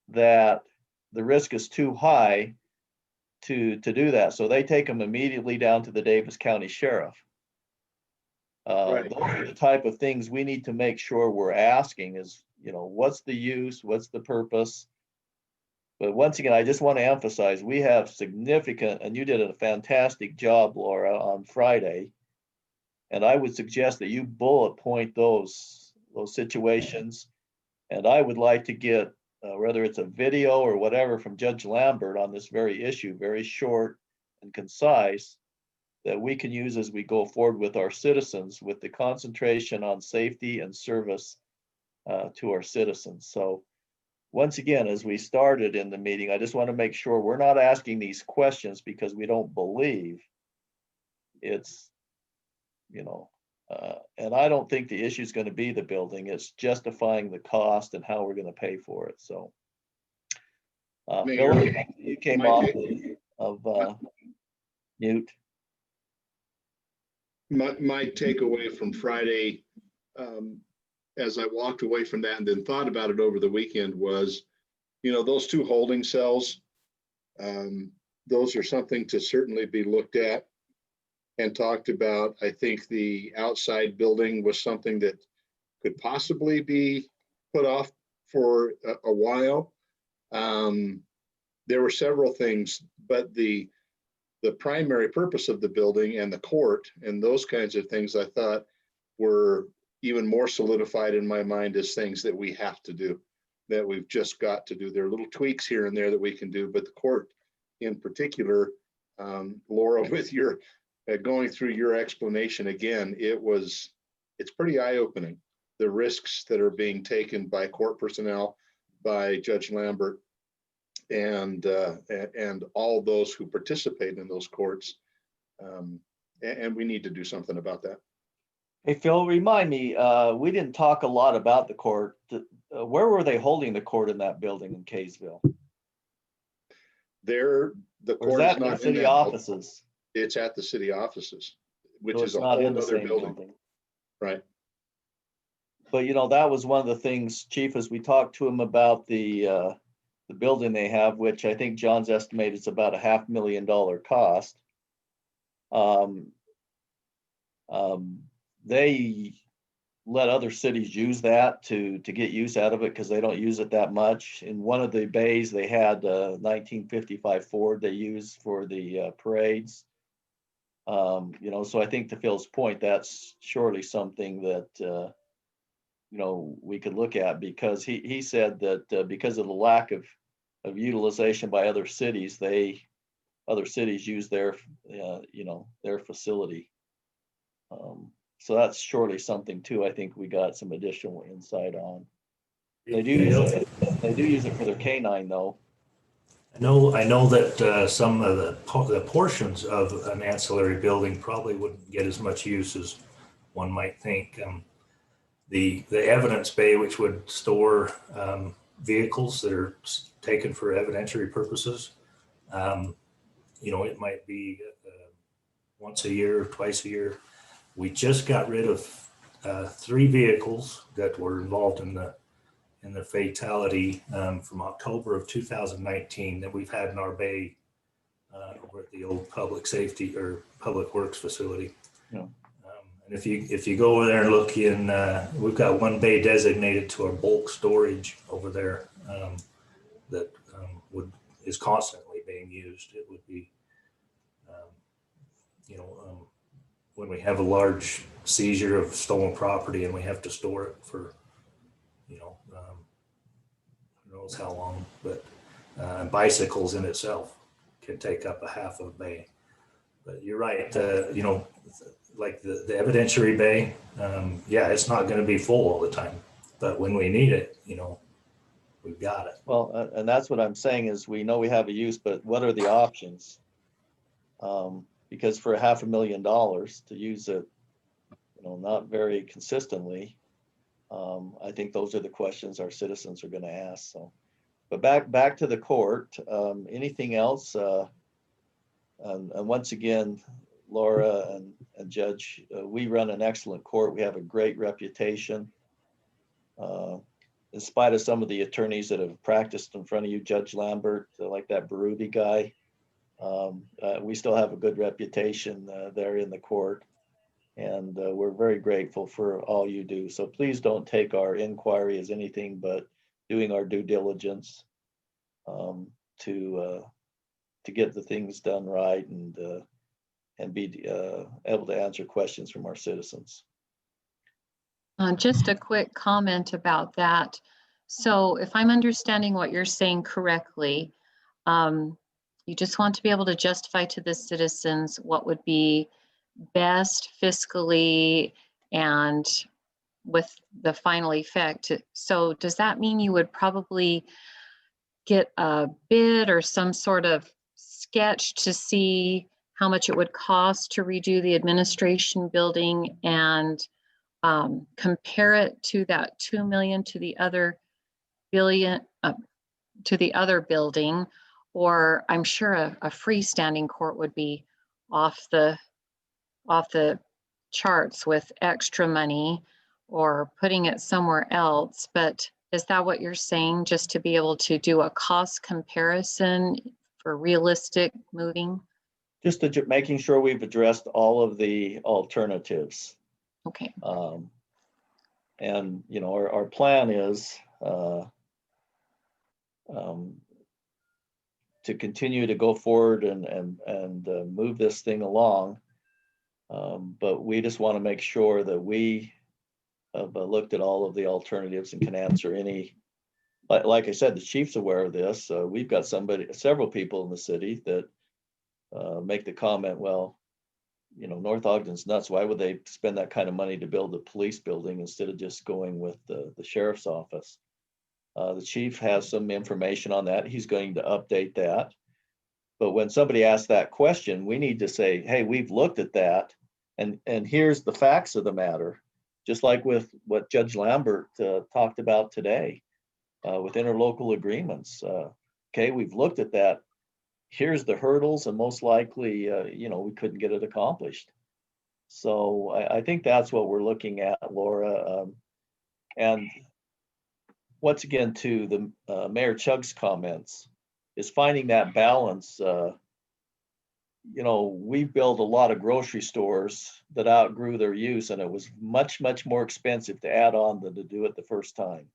that the risk is too high to do that. So they take them immediately down to the Davis County Sheriff. Right. Those are the type of things we need to make sure we're asking is, what's the use, what's the purpose? But once again, I just want to emphasize, we have significant, and you did a fantastic job, Laura, on Friday. And I would suggest that you bullet point those situations. And I would like to get, whether it's a video or whatever from Judge Lambert on this very issue, very short and concise, that we can use as we go forward with our citizens, with the concentration on safety and service to our citizens. So once again, as we started in the meeting, I just want to make sure we're not asking these questions because we don't believe it's, and I don't think the issue is going to be the building. It's justifying the cost and how we're going to pay for it. So Mayor, Phil, you came my off take- of mute. My takeaway from Friday, as I walked away from that and then thought about it over the weekend was, those two holding cells, those are something to certainly be looked at and talked about. I think the outside building was something that could possibly be put off for a while. There were several things, but the primary purpose of the building and the court and those kinds of things, I thought were even more solidified in my mind as things that we have to do, that we've just got to do. There are little tweaks here and there that we can do, but the court in particular, Laura, with your going through your explanation again, it's pretty eye-opening. The risks that are being taken by court personnel, by Judge Lambert, and all those who participate in those courts. And we need to do something about that. Hey, Phil, remind me, we didn't talk a lot about the court. Where were they holding the court in that building in Kaysville? The Or is court is that in the not in city that building. offices? It's at the city offices, which So is it's a not whole in the other same building. Right. But that was one of the things, Chief, as we talked to him about the building they have, which I think John's estimated is about a $500,000 cost. They let other cities use that to get use out of it because they don't use it that much. In one of the bays, they had a 1955 Ford they used for the parades. So I think to Phil's point, that's surely something that we could look at, because he said that because of the lack of utilization by other cities use their their facility. So that's surely something too. I think we got some additional insight on. They do use it for their canine though. I know that some of the portions of an ancillary building probably wouldn't get as much use as one might think. The evidence bay, which would store vehicles that are taken for evidentiary purposes, it might be once a year or twice a year. We just got rid of 3 vehicles that were involved in the fatality from October of 2019 that we've had in our bay over at the old public safety or public works facility. Yeah. And if you go over there and look in, we've got one bay designated to our bulk storage over there that is constantly being used. It would be, when we have a large seizure of stolen property and we have to store it for, who knows how long, but bicycles in itself can take up a half of a bay. But you're right, like the evidentiary bay, it's not going to be full all the time, but when we need it, we've got it. Well, and that's what I'm saying is we know we have a use, but what are the options? Because for $500,000 to use it, not very consistently, I think those are the questions our citizens are going to ask. So, but back to the court. Anything else? And once again, Laura and Judge, we run an excellent court. We have a great reputation. In spite of some of the attorneys that have practiced in front of you, Judge Lambert, like that Berube guy, we still have a good reputation there in the court. And we're very grateful for all you do. So please don't take our inquiry as anything but doing our due diligence to get the things done right and be able to answer questions from our citizens. Just a quick comment about that. So if I'm understanding what you're saying correctly, you just want to be able to justify to the citizens what would be best fiscally and with the final effect. So does that mean you would probably get a bid or some sort of sketch to see how much it would cost to redo the administration building and compare it to that 2 million to the other to the other building, or I'm sure a freestanding court would be off the charts with extra money or putting it somewhere else. But is that what you're saying, just to be able to do a cost comparison for realistic moving? Just making sure we've addressed all of the alternatives. Okay. And, you know, our plan is to continue to go forward and move this thing along. But we just want to make sure that we have looked at all of the alternatives and can answer any, like I said, the chief's aware of this. We've got several people in the city that make the comment, well, you know, North Ogden's nuts. Why would they spend that kind of money to build a police building instead of just going with the sheriff's office? The chief has some information on that. He's going to update that. But when somebody asks that question, we need to say, hey, we've looked at that, and here's the facts of the matter. Just like with what Judge Lambert talked about today with interlocal agreements. Okay, we've looked at that. Here's the hurdles, and most likely, you know, we couldn't get it accomplished. So I think that's what we're looking at, Laura. And once again, to the Mayor Chug's comments, is finding that balance. You know, we built a lot of grocery stores that outgrew their use, and it was much, much more expensive to add on than to do it the first time.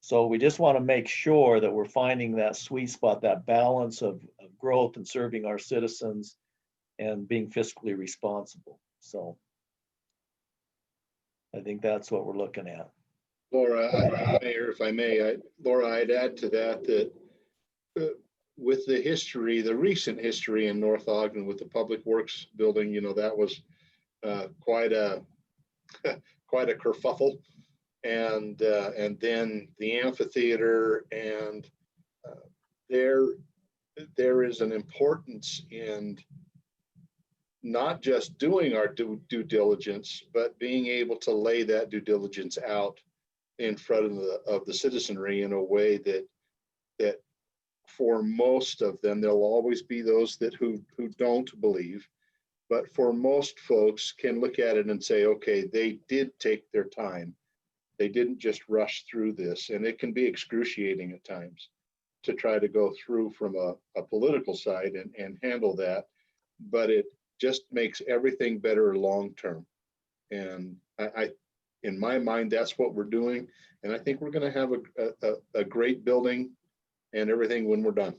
So we just want to make sure that we're finding that sweet spot, that balance of growth and serving our citizens and being fiscally responsible. So I think that's what we're looking at. Laura, Mayor, if I may, Laura, I'd add to that with the history, the recent history in North Ogden with the Public Works building, you know, that was quite a kerfuffle. And then the amphitheater, and there is an importance in not just doing our due diligence, but being able to lay that due diligence out in front of the citizenry in a way that for most of them, there'll always be those who don't believe, but for most folks can look at it and say, okay, they did take their time. They didn't just rush through this, and it can be excruciating at times to try to go through from a political side and handle that, but it just makes everything better long-term. And I, in my mind, that's what we're doing. And I think we're going to have a great building and everything when we're done.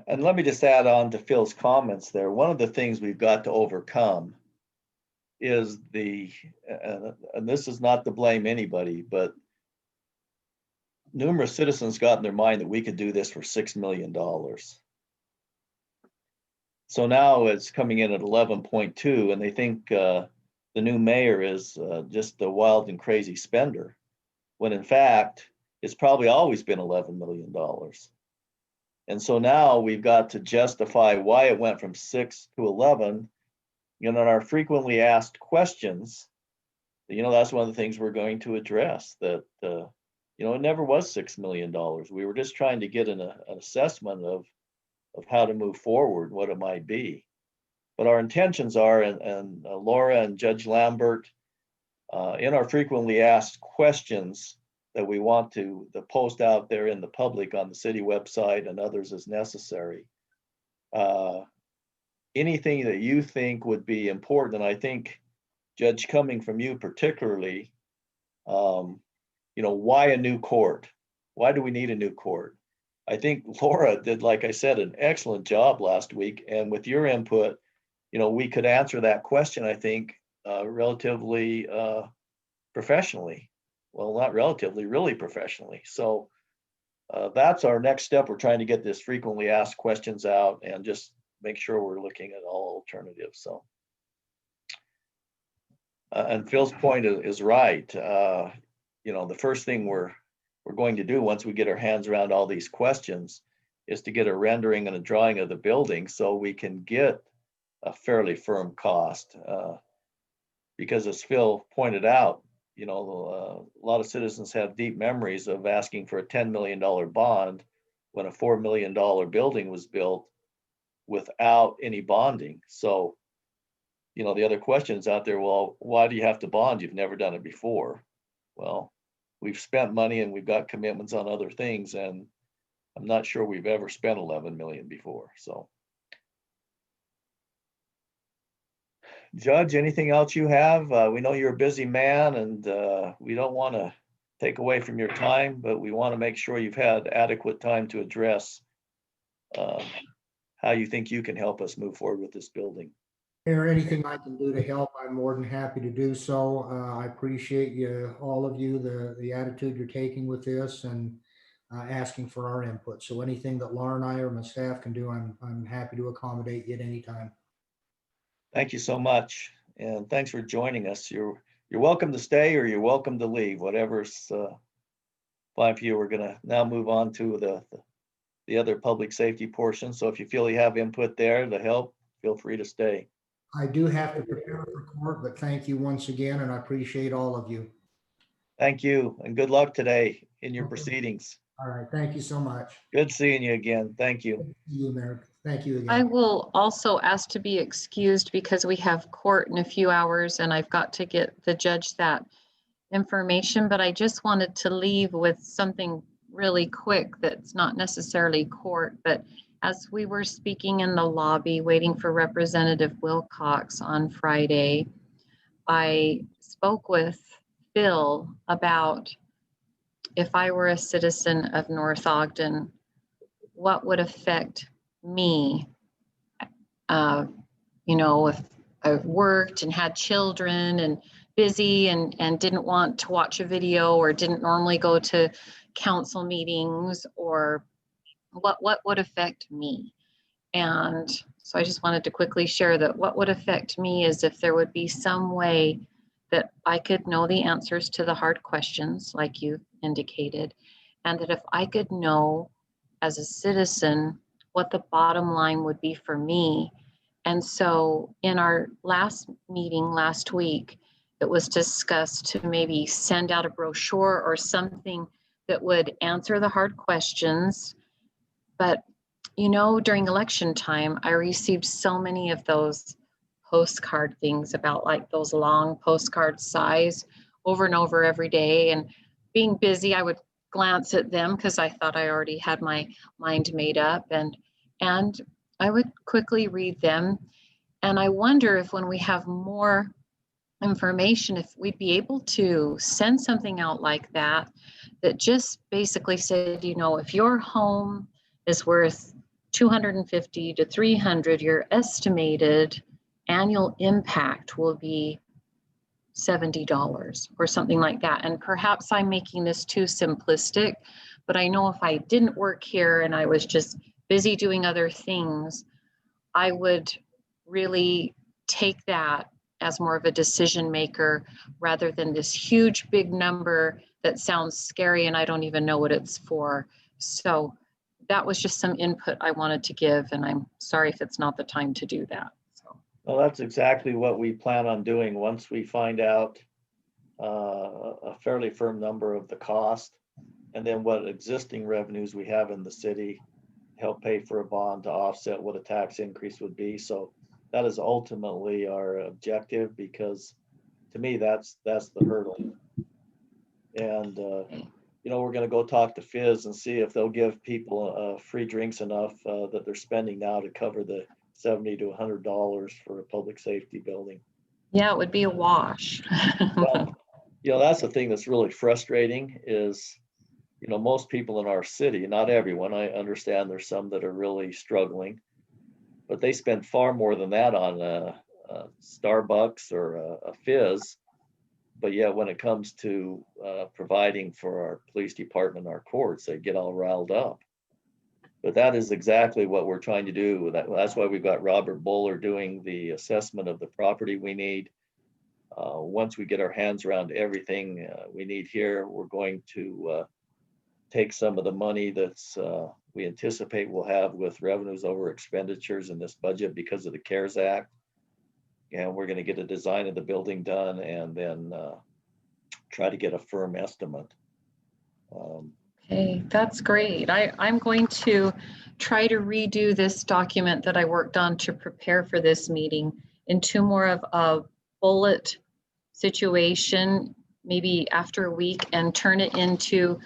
And let me just add on to Phil's comments there. One of the things we've got to overcome is and this is not to blame anybody, but numerous citizens got in their mind that we could do this for $6 million. So now it's coming in at 11.2, and they think the new mayor is just a wild and crazy spender, when in fact, it's probably always been $11 million. And so now we've got to justify why it went from 6 to 11. You know, in our frequently asked questions, you know, that's one of the things we're going to address, that, you know, it never was $6 million. We were just trying to get an assessment of how to move forward, what it might be. But our intentions are, and Laura and Judge Lambert, in our frequently asked questions that we want to post out there in the public on the city website and others as necessary, anything that you think would be important. And I think, Judge, coming from you particularly, you know, why a new court? Why do we need a new court? I think Laura did, like I said, an excellent job last week. And with your input, you know, we could answer that question, I think, relatively professionally. Well, not relatively, really professionally. So that's our next step. We're trying to get this frequently asked questions out and just make sure we're looking at all alternatives. So, and Phil's point is right. You know, the first thing we're going to do once we get our hands around all these questions is to get a rendering and a drawing of the building so we can get a fairly firm cost. Because as Phil pointed out, you know, a lot of citizens have deep memories of asking for a $10 million bond when a $4 million building was built without any bonding. So, you know, the other questions out there, well, why do you have to bond? You've never done it before. Well, we've spent money and we've got commitments on other things, and I'm not sure we've ever spent 11 million before. So, Judge, anything else you have? We know you're a busy man, and we don't want to take away from your time, but we want to make sure you've had adequate time to address how you think you can help us move forward with this building. Mayor, anything I can do to help, I'm more than happy to do so. I appreciate you, all of you, the attitude you're taking with this and asking for our input. So anything that Laura and I or my staff can do, I'm happy to accommodate you at any time. Thank you so much, and thanks for joining us. You're welcome to stay or you're welcome to leave, whatever's fine for you. We're gonna now move on to the other public safety portion. So if you feel you have input there to help, feel free to stay. I do have to prepare for court, but thank you once again, and I appreciate all of you. Thank you, and good luck today in your Okay. proceedings. All right, thank you so much. Good seeing you again. Thank you. Good to see you, Mayor. Thank you I again. will also ask to be excused because we have court in a few hours and I've got to get the judge that information, but I just wanted to leave with something really quick that's not necessarily court, but as we were speaking in the lobby waiting for Representative Wilcox on Friday, I spoke with Phil about if I were a citizen of North Ogden, what would affect me? You know, if I worked and had children and busy and didn't want to watch a video or didn't normally go to council meetings, or what would affect me? And so I just wanted to quickly share that what would affect me is if there would be some way that I could know the answers to the hard questions, like you indicated, and that if I could know as a citizen what the bottom line would be for me. And so in our last meeting last week, it was discussed to maybe send out a brochure or something that would answer the hard questions. But, you know, during election time, I received so many of those postcard things about like those long postcard size over and over every day. And being busy, I would glance at them because I thought I already had my mind made up, and I would quickly read them. And I wonder if when we have more information, if we'd be able to send something out like that, that just basically said, you know, if your home is worth 250 to 300, your estimated annual impact will be $70 or something like that. And perhaps I'm making this too simplistic, but I know if I didn't work here and I was just busy doing other things, I would really take that as more of a decision maker rather than this huge big number that sounds scary and I don't even know what it's for. So that was just some input I wanted to give, and I'm sorry if it's not the time to do that. So. Well, that's exactly what we plan on doing once we find out a fairly firm number of the cost, and then what existing revenues we have in the city help pay for a bond to offset what a tax increase would be. So that is ultimately our objective, because to me, that's the hurdle. And you know, we're going to go talk to Fizz and see if they'll give people free drinks enough that they're spending now to cover the $70 to $100 for a public safety building. Yeah, it would be a wash. Well, you know, that's the thing that's really frustrating is, you know, most people in our city, not everyone, I understand there's some that are really struggling, but they spend far more than that on a Starbucks or a Fizz. But yet when it comes to providing for our police department, our courts, they get all riled up. But that is exactly what we're trying to do. That's why we've got Robert Bowler doing the assessment of the property we need. Once we get our hands around everything we need here, we're going to take some of the money that's we anticipate we'll have with revenues over expenditures in this budget because of the CARES Act. And we're going to get a design of the building done and then try to get a firm estimate. Okay, that's great. I'm going to try to redo this document that I worked on to prepare for this meeting into more of a bullet situation, maybe after a week, and turn it into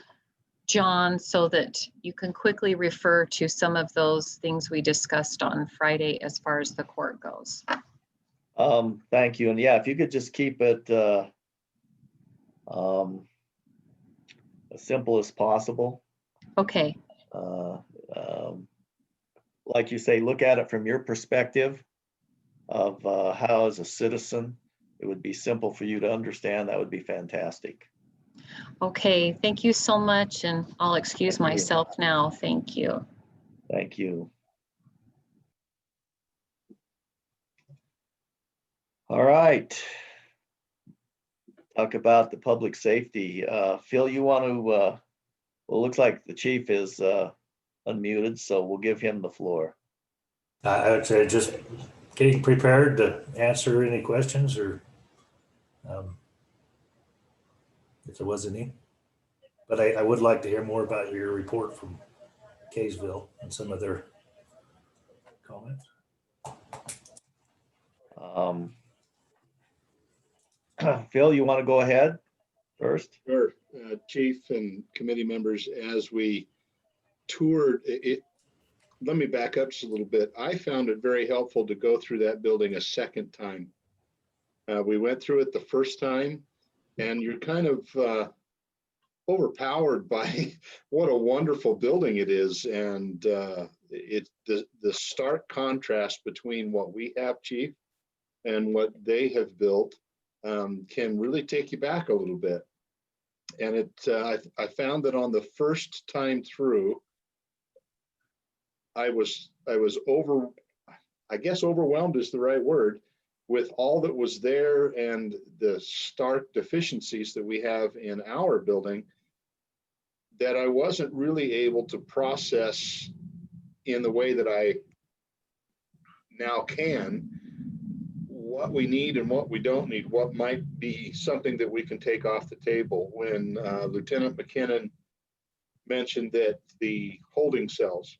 John so that you can quickly refer to some of those things we discussed on Friday as far as the court goes. Thank you. And yeah, if you could just keep it as simple as possible. Okay, Like you say, look at it from your perspective of how, as a citizen, it would be simple for you to understand. That would be fantastic. okay, thank you so much, and I'll excuse Thank you. myself now. Thank you. Thank you. All right. Talk about the public safety. Phil, you want to, well, it looks like the chief is unmuted, so we'll give him the floor. I would say just getting prepared to answer any questions or if there was any. But I would like to hear more about your report from Kaysville and some of their comments. Phil, you want to go ahead first? Sure. Chief and committee members, as we toured it, let me back up just a little bit. I found it very helpful to go through that building a second time. We went through it the first time, and you're kind of overpowered by what a wonderful building it is. And it's the stark contrast between what we have, Chief, and what they have built can really take you back a little bit. And I found that on the first time through, I was overwhelmed is the right word, with all that was there and the stark deficiencies that we have in our building, that I wasn't really able to process in the way that I now can what we need and what we don't need, what might be something that we can take off the table. When Lieutenant McKinnon mentioned that the holding cells,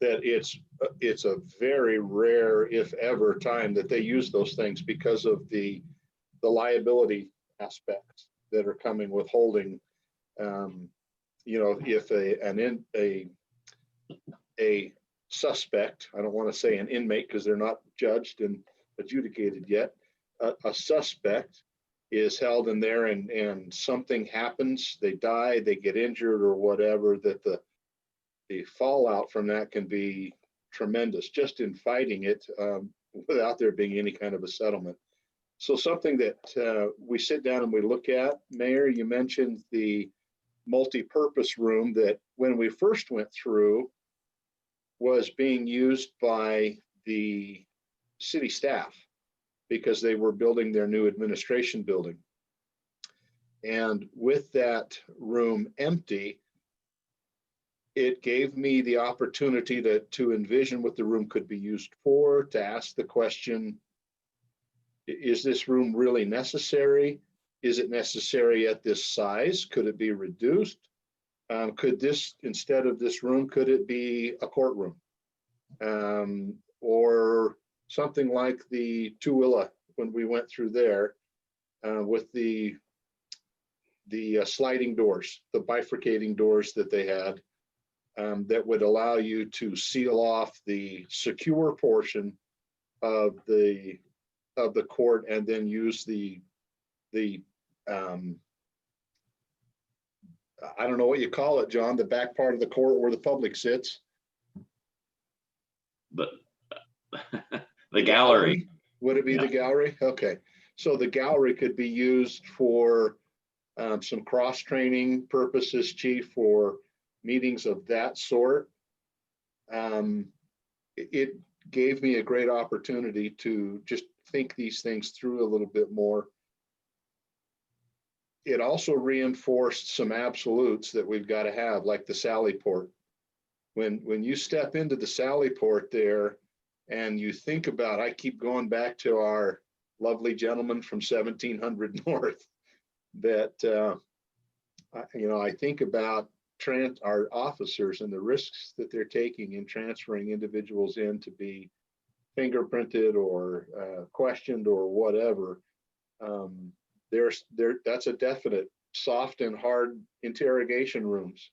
that it's a very rare, if ever, time that they use those things because of the liability aspects that are coming with holding. You know, if a suspect, I don't want to say an inmate because they're not judged and adjudicated yet, a suspect is held in there and something happens, they die, they get injured or whatever, that the fallout from that can be tremendous just in fighting it without there being any kind of a settlement. So something that we sit down and we look at. Mayor, you mentioned the multi-purpose room that when we first went through was being used by the city staff because they were building their new administration building. And with that room empty, it gave me the opportunity to envision what the room could be used for, to ask the question, is this room really necessary? Is it necessary at this size? Could it be reduced? Could this, instead of this room, could it be a courtroom? Or something like the Tooele when we went through there with the sliding doors, the bifurcating doors that they had. That would allow you to seal off the secure portion of the court and then use the I don't know what you call it, John, the back part of the court where the public sits. But the gallery. Would it be the gallery? Okay. So the gallery could be used for some cross-training purposes, Chief, for meetings of that sort. It gave me a great opportunity to just think these things through a little bit more. It also reinforced some absolutes that we've got to have, like the Sally Port. When you step into the Sally Port there and you think about, I keep going back to our lovely gentleman from 1700 North that, I think about our officers and the risks that they're taking in transferring individuals in to be fingerprinted or questioned or whatever. That's a definite soft and hard interrogation rooms.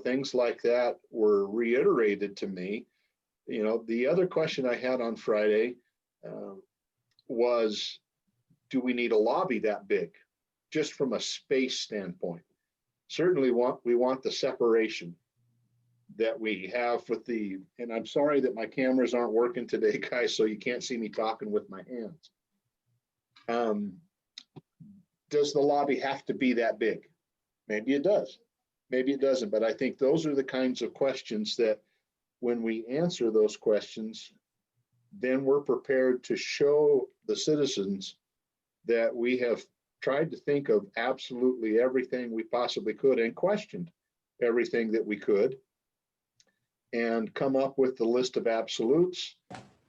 Things like that were reiterated to me. The other question I had on Friday was, do we need a lobby that big? Just from a space standpoint. Certainly we want the separation that we have with and I'm sorry that my cameras aren't working today, guys, so you can't see me talking with my hands. Does the lobby have to be that big? Maybe it does. Maybe it doesn't. But I think those are the kinds of questions that when we answer those questions, then we're prepared to show the citizens that we have tried to think of absolutely everything we possibly could and questioned everything that we could and come up with the list of absolutes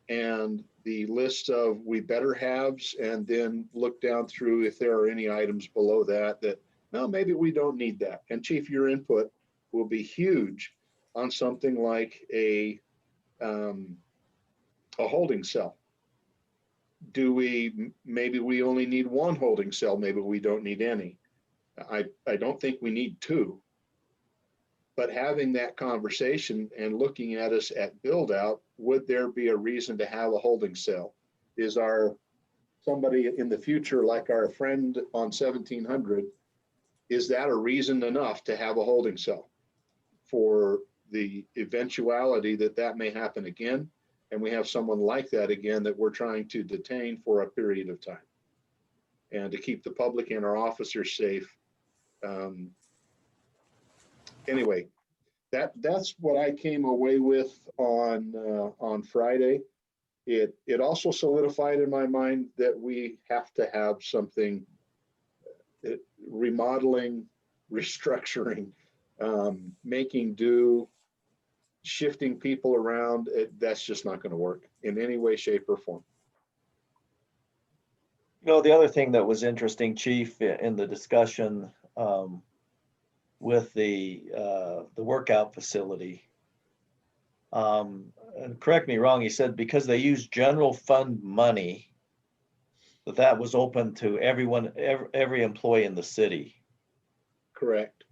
and the list of we better haves, and then look down through if there are any items below that no, maybe we don't need that. And Chief, your input will be huge on something like a holding cell. Maybe we only need one holding cell, maybe we don't need any. I don't think we need two. But having that conversation and looking at us at build out, would there be a reason to have a holding cell? Is somebody in the future, like our friend on 1700, is that a reason enough to have a holding cell for the eventuality that may happen again? And we have someone like that again that we're trying to detain for a period of time and to keep the public and our officers safe. Anyway, that's what I came away with on Friday. It also solidified in my mind that we have to have something remodeling, restructuring, making do, shifting people around. That's just not going to work in any way, shape, or form. The other thing that was interesting, Chief, in the discussion with the workout facility, and correct me wrong, he said because they use general fund money, that was open to everyone, every employee in the city. Correct.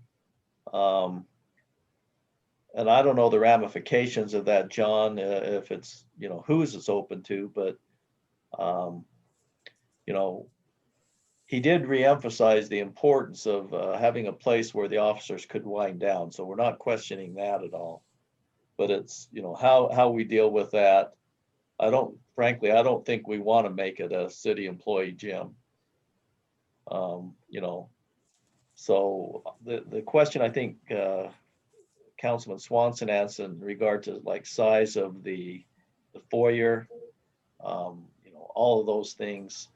And I don't know the ramifications of that, John, if it's, whose it's open to, but, he did reemphasize the importance of having a place where the officers could wind down. So we're not questioning that at all. But it's, how we deal with that. Frankly, I don't think we want to make it a city employee gym. So the question I think Councilman Swanson asked in regard to like size of the foyer, all of those things.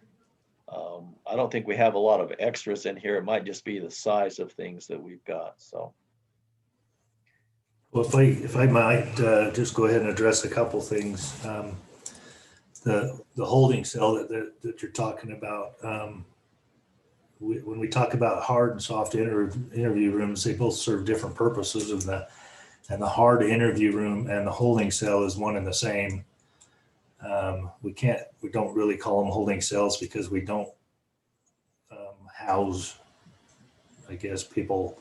I don't think we have a lot of extras in here. It might just be the size of things that we've got. So, well, if I might just go ahead and address a couple things. The holding cell that you're talking about. When we talk about hard and soft interview rooms, they both serve different purposes. And the hard interview room and the holding cell is one and the same. We don't really call them holding cells because we don't house, I guess, people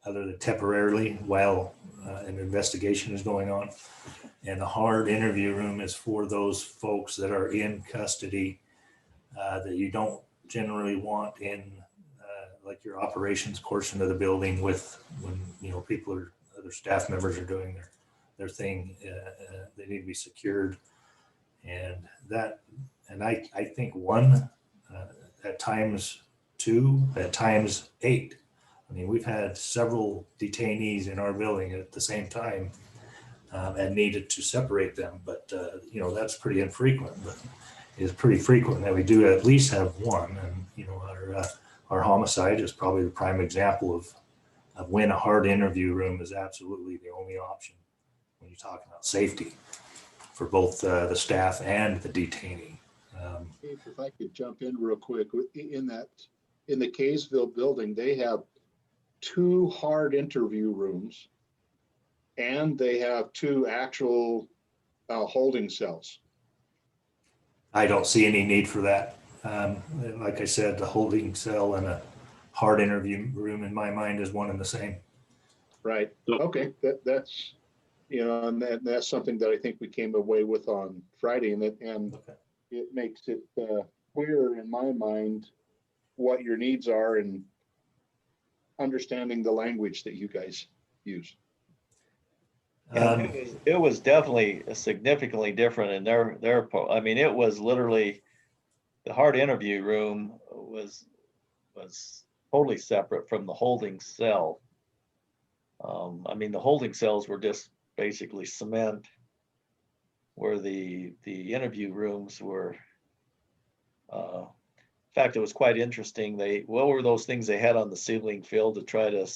other than temporarily while an investigation is going on. And the hard interview room is for those folks that are in custody that you don't generally want in like your operations portion of the building when other staff members are doing their thing. They need to be secured. And I think one, at times two, at times 8. I mean, we've had several detainees in our building at the same time and needed to separate them. But, that's pretty infrequent, but it's pretty frequent that we do at least have one. And, our homicide is probably the prime example of when a hard interview room is absolutely the only option when you're talking about safety for both the staff and the detainee. If I could jump in real quick in that in the Kaysville building, they have 2 hard interview rooms and they have 2 actual holding cells. I don't see any need for that. Like I said, the holding cell and a hard interview room in my mind is one and the same. Right. So- Okay. That's, and that's something that I think we came away with on Friday, and Okay. it makes it clear in my mind what your needs are and understanding the language that you guys use. And it was definitely significantly different in I mean, it was literally, the hard interview room was totally separate from the holding cell. I mean, the holding cells were just basically cement, where the interview rooms were, in fact, it was quite interesting. What were those things they had on the ceiling, Phil, to try to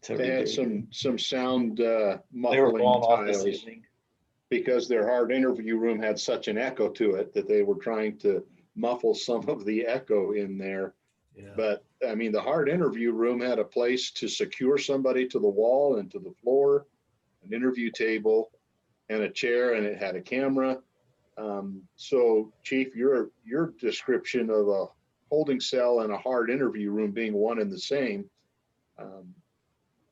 They had some sound they were muffling blowing off the tiles ceiling. because their hard interview room had such an echo to it that they were trying to muffle some of the echo in there. Yeah. But I mean, the hard interview room had a place to secure somebody to the wall and to the floor, an interview table and a chair, and it had a camera. So Chief, your description of a holding cell and a hard interview room being one and the same,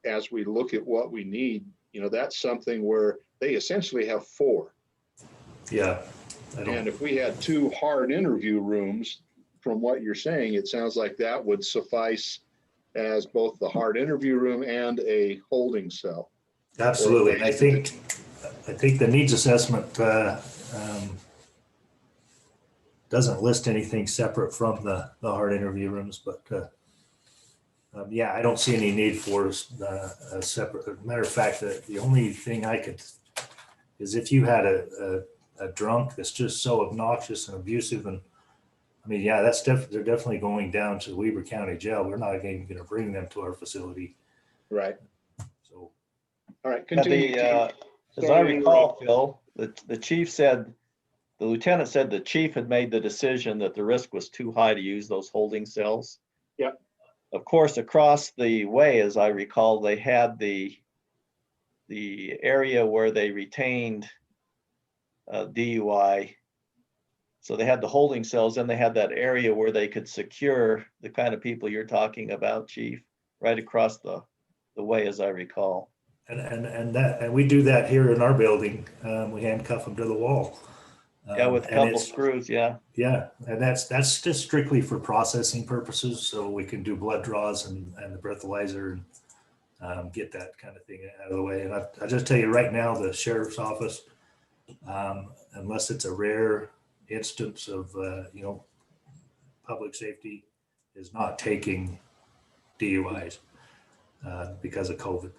as we look at what we need, that's something where they essentially have 4. Yeah. And if we had 2 hard interview rooms, from what you're saying, it sounds like that would suffice as both the hard interview room and a holding cell. Absolutely. And I think the needs assessment doesn't list anything separate from the hard interview rooms, but yeah, I don't see any need for a separate. As a matter of fact, the only thing I could is if you had a drunk that's just so obnoxious and abusive, and I mean, yeah, they're definitely going down to Weber County Jail. We're not even going to bring them to our facility. Right. So, all right, continue. As I recall, Phil, the chief said, the lieutenant said the chief had made the decision that the risk was too high to use those holding cells. Yep. Of course, across the way, as I recall, they had the area where they retained DUI. So they had the holding cells, and they had that area where they could secure the kind of people you're talking about, Chief, right across the way, as I recall. and we do that here in our building. We handcuff them to the wall. Yeah, with a couple screws, yeah. Yeah, and that's just strictly for processing purposes, so we can do blood draws and the breathalyzer and get that kind of thing out of the way. And I just tell you right now, the sheriff's office, unless it's a rare instance of public safety, is not taking DUIs because of COVID.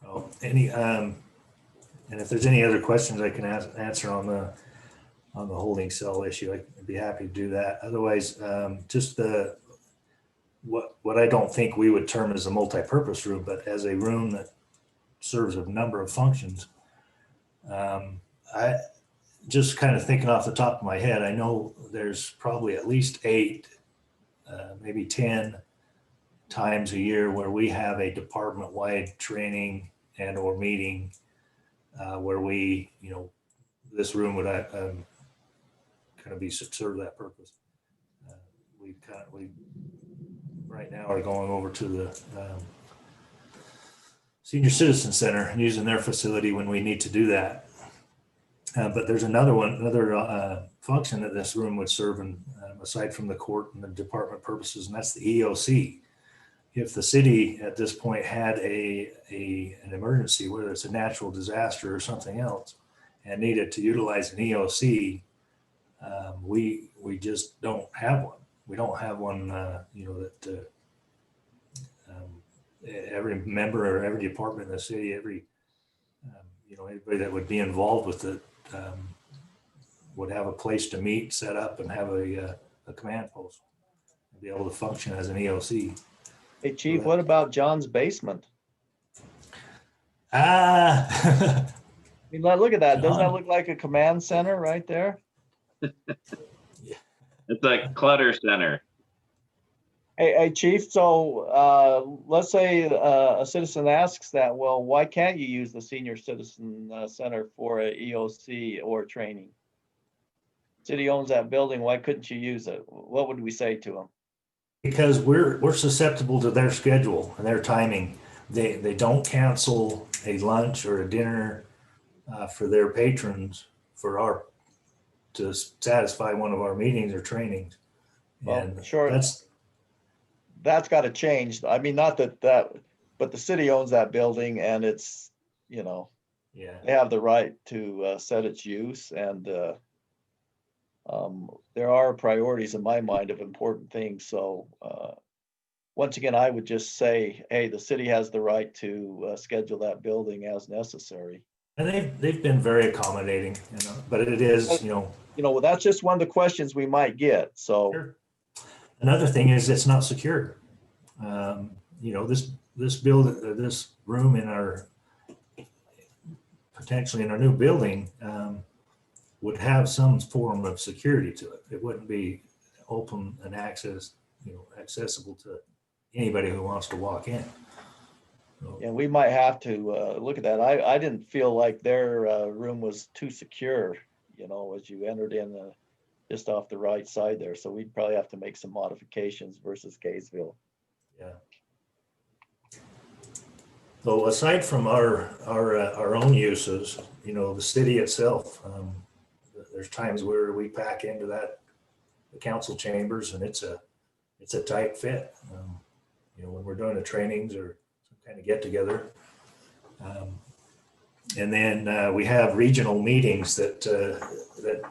Oh, and if there's any other questions I can answer on the holding cell issue, I'd be happy to do that. Otherwise, just what I don't think we would term as a multi-purpose room, but as a room that serves a number of functions. I just kind of thinking off the top of my head, I know there's probably at least 8, maybe 10 times a year where we have a department-wide training and or meeting where we, this room would kind of be serve that purpose. We right now are going over to the Senior Citizen Center and using their facility when we need to do that. But there's another function that this room would serve, and aside from the court and the department purposes, and that's the EOC. If the city at this point had an emergency, whether it's a natural disaster or something else, and needed to utilize an EOC, we just don't have one. We don't have one, that every member or every department in the city, everybody that would be involved with it would have a place to meet, set up, and have a command post, and be able to function as an EOC. Hey, Chief, what about John's basement? I mean, look at that. Doesn't that John. look like a command center right there? It's a clutter center. Hey, Chief, so let's say a citizen asks that, well, why can't you use the Senior Citizen Center for a EOC or training? City owns that building, why couldn't you use it? What would we say to them? Because we're susceptible to their schedule and their timing. They don't cancel a lunch or a dinner for their patrons to satisfy one of our meetings or trainings. Well, And sure, that's got to change. I mean, not that, but the city owns that building and it's, you know, yeah. they have the right to set its use, and there are priorities in my mind of important things. So once again, I would just say, hey, the city has the right to schedule that building as necessary. And they've been very accommodating, but it is, Well, that's just one of the questions we might get. So sure. Another thing is it's not secure. This room in our potentially in our new building would have some form of security to it. It wouldn't be open and accessible to anybody who wants to walk in. So, yeah, we might have to look at that. I didn't feel like their room was too secure, as you entered in just off the right side there. So we'd probably have to make some modifications versus Kaysville. yeah. So aside from our own uses, the city itself, there's times where we pack into the council chambers, and it's a tight fit. When we're doing the trainings or some kind of get together, and then we have regional meetings that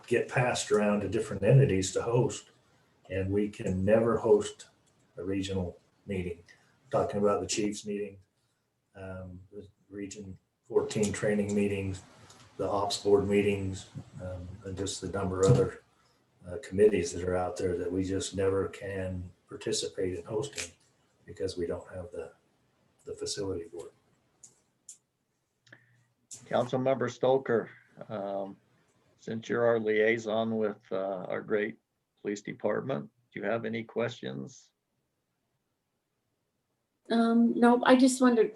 get passed around to different entities to host, and we can never host a regional meeting. I'm talking about the chiefs meeting, the Region 14 training meetings, the ops board meetings, and just the number of other committees that are out there that we just never can participate in hosting because we don't have the facility for it. Councilmember Stoker, since you're our liaison with our great police department, do you have any questions? No, I just wondered,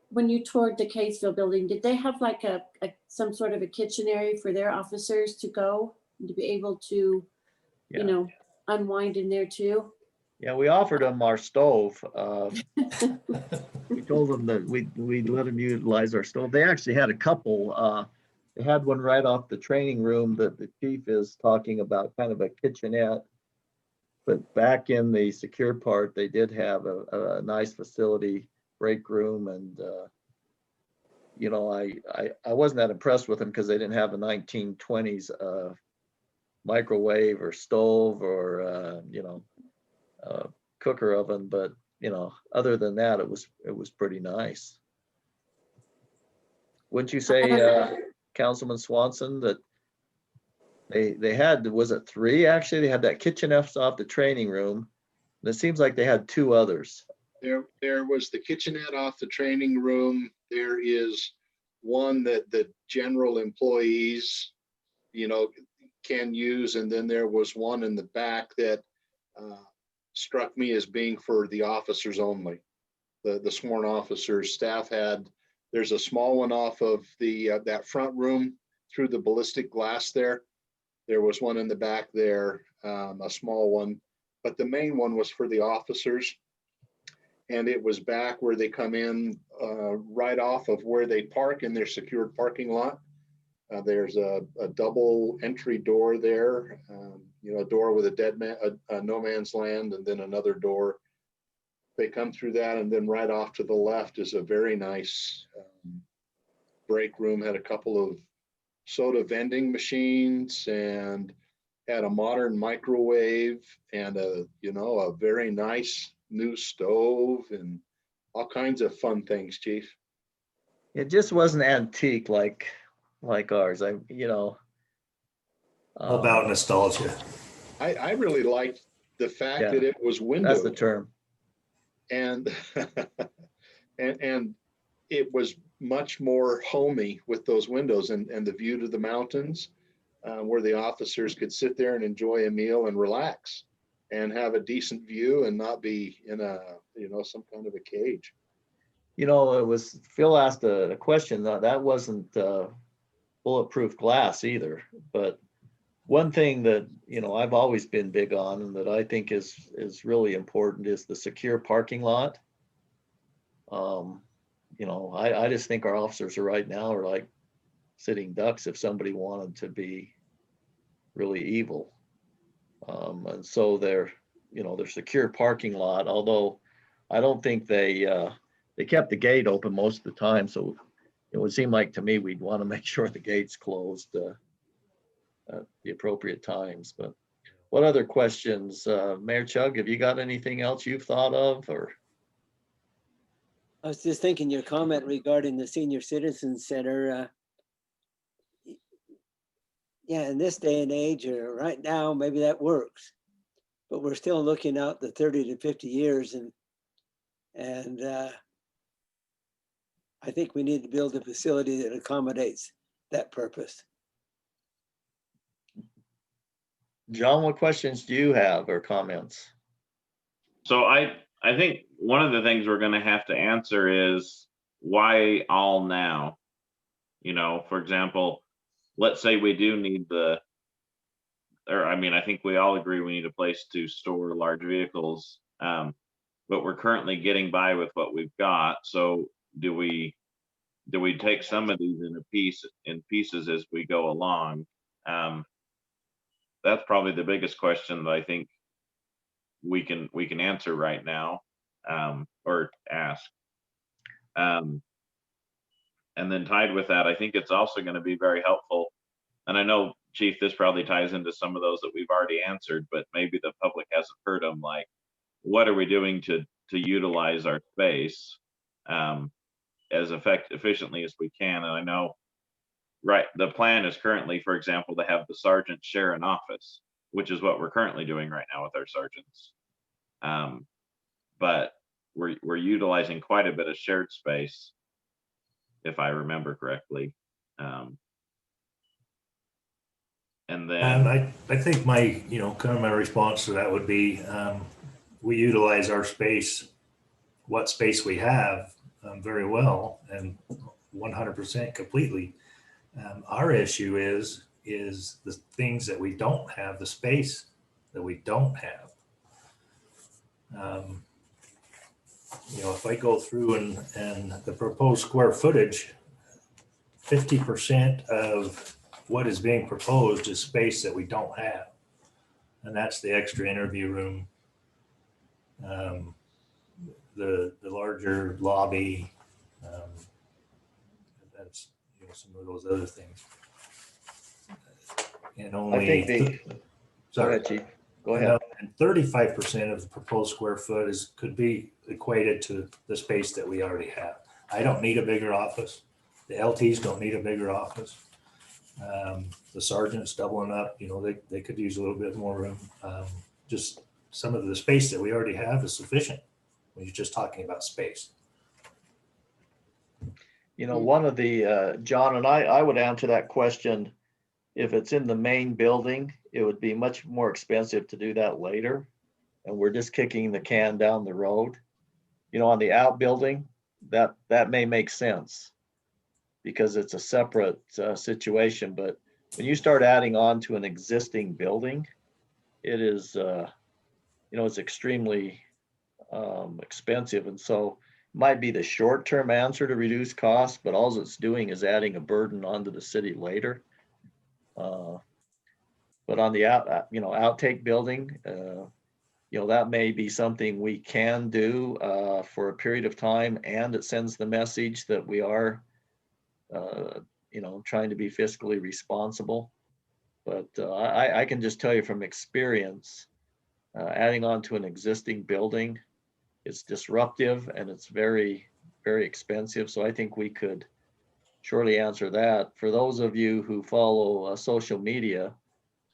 when you toured the Kaysville building, did they have like some sort of a kitchen area for their officers to go and to be able to, Yeah. unwind in there too? Yeah, we offered them our stove. We told them that we'd let them utilize our stove. They actually had a couple. They had one right off the training room that the chief is talking about, kind of a kitchenette. But back in the secure part, they did have a nice facility, break room, and I wasn't that impressed with them because they didn't have a 1920s microwave or stove or cooker oven, but other than that, it was pretty nice. Wouldn't you say, Councilman Swanson, that they had, was it 3 actually? They had that kitchenette off the training room. And it seems like they had 2 others. There was the kitchenette off the training room. There is one that the general employees, can use. And then there was one in the back that struck me as being for the officers only. The sworn officers. Staff had, there's a small one off of that front room through the ballistic glass there. There was one in the back there, a small one, but the main one was for the officers. And it was back where they come in right off of where they park in their secured parking lot. There's a double entry door there, a door with a no man's land, and then another door. They come through that, and then right off to the left is a very nice break room. Had a couple of soda vending machines and had a modern microwave and a very nice new stove and all kinds of fun things, Chief. It just wasn't antique like ours. About nostalgia. I really liked the fact Yeah, that it was windowed. that's the term. And and it was much more homey with those windows and the view to the mountains. where the officers could sit there and enjoy a meal and relax and have a decent view and not be in a, some kind of a cage. You know, it was, Phil asked a question, that wasn't bulletproof glass either. But one thing that, I've always been big on and that I think is really important is the secure parking lot. I just think our officers right now are like sitting ducks if somebody wanted to be really evil. And so their secure parking lot, although I don't think they kept the gate open most of the time. So it would seem like to me, we'd want to make sure the gate's closed at the appropriate times. But what other questions, Mayor Chug, have you got anything else you've thought of, or? I was just thinking your comment regarding the Senior Citizen Center. Yeah, in this day and age, or right now, maybe that works, but we're still looking out the 30 to 50 years, and I think we need to build a facility that accommodates that purpose. John, what questions do you have or comments? So I think one of the things we're going to have to answer is why all now? For example, let's say we do need I think we all agree we need a place to store large vehicles, but we're currently getting by with what we've got. So do we take some of these in pieces as we go along? That's probably the biggest question that I think we can answer right now, or ask. And then tied with that, I think it's also going to be very helpful. And I know, Chief, this probably ties into some of those that we've already answered, but maybe the public hasn't heard them. Like, what are we doing to utilize our space as efficiently as we can? And I know, right, the plan is currently, for example, to have the sergeants share an office, which is what we're currently doing right now with our sergeants. But we're utilizing quite a bit of shared space, if I remember correctly. And then I think my, kind of my response to that would be, we utilize our space, what space we have, very well and 100% completely. Our issue is the things that we don't have, the space that we don't have. If I go through and the proposed square footage, 50% of what is being proposed is space that we don't have. And that's the extra interview room, the larger lobby, that's some of those other things. And only, I think go ahead, Chief. Go ahead. And 35% of the proposed square foot could be equated to the space that we already have. I don't need a bigger office. The LTs don't need a bigger office. The sergeants doubling up, they could use a little bit more room. Just some of the space that we already have is sufficient when you're just talking about space. One of the, John and I would answer that question. If it's in the main building, it would be much more expensive to do that later. And we're just kicking the can down the road. On the outbuilding, that may make sense because it's a separate situation. But when you start adding on to an existing building, it is, it's extremely expensive. And so it might be the short-term answer to reduce costs, but all it's doing is adding a burden onto the city later. But on the outtake building, that may be something we can do for a period of time, and it sends the message that we are, trying to be fiscally responsible. But I can just tell you from experience, adding on to an existing building, it's disruptive and it's very, very expensive. So I think we could surely answer that. For those of you who follow social media,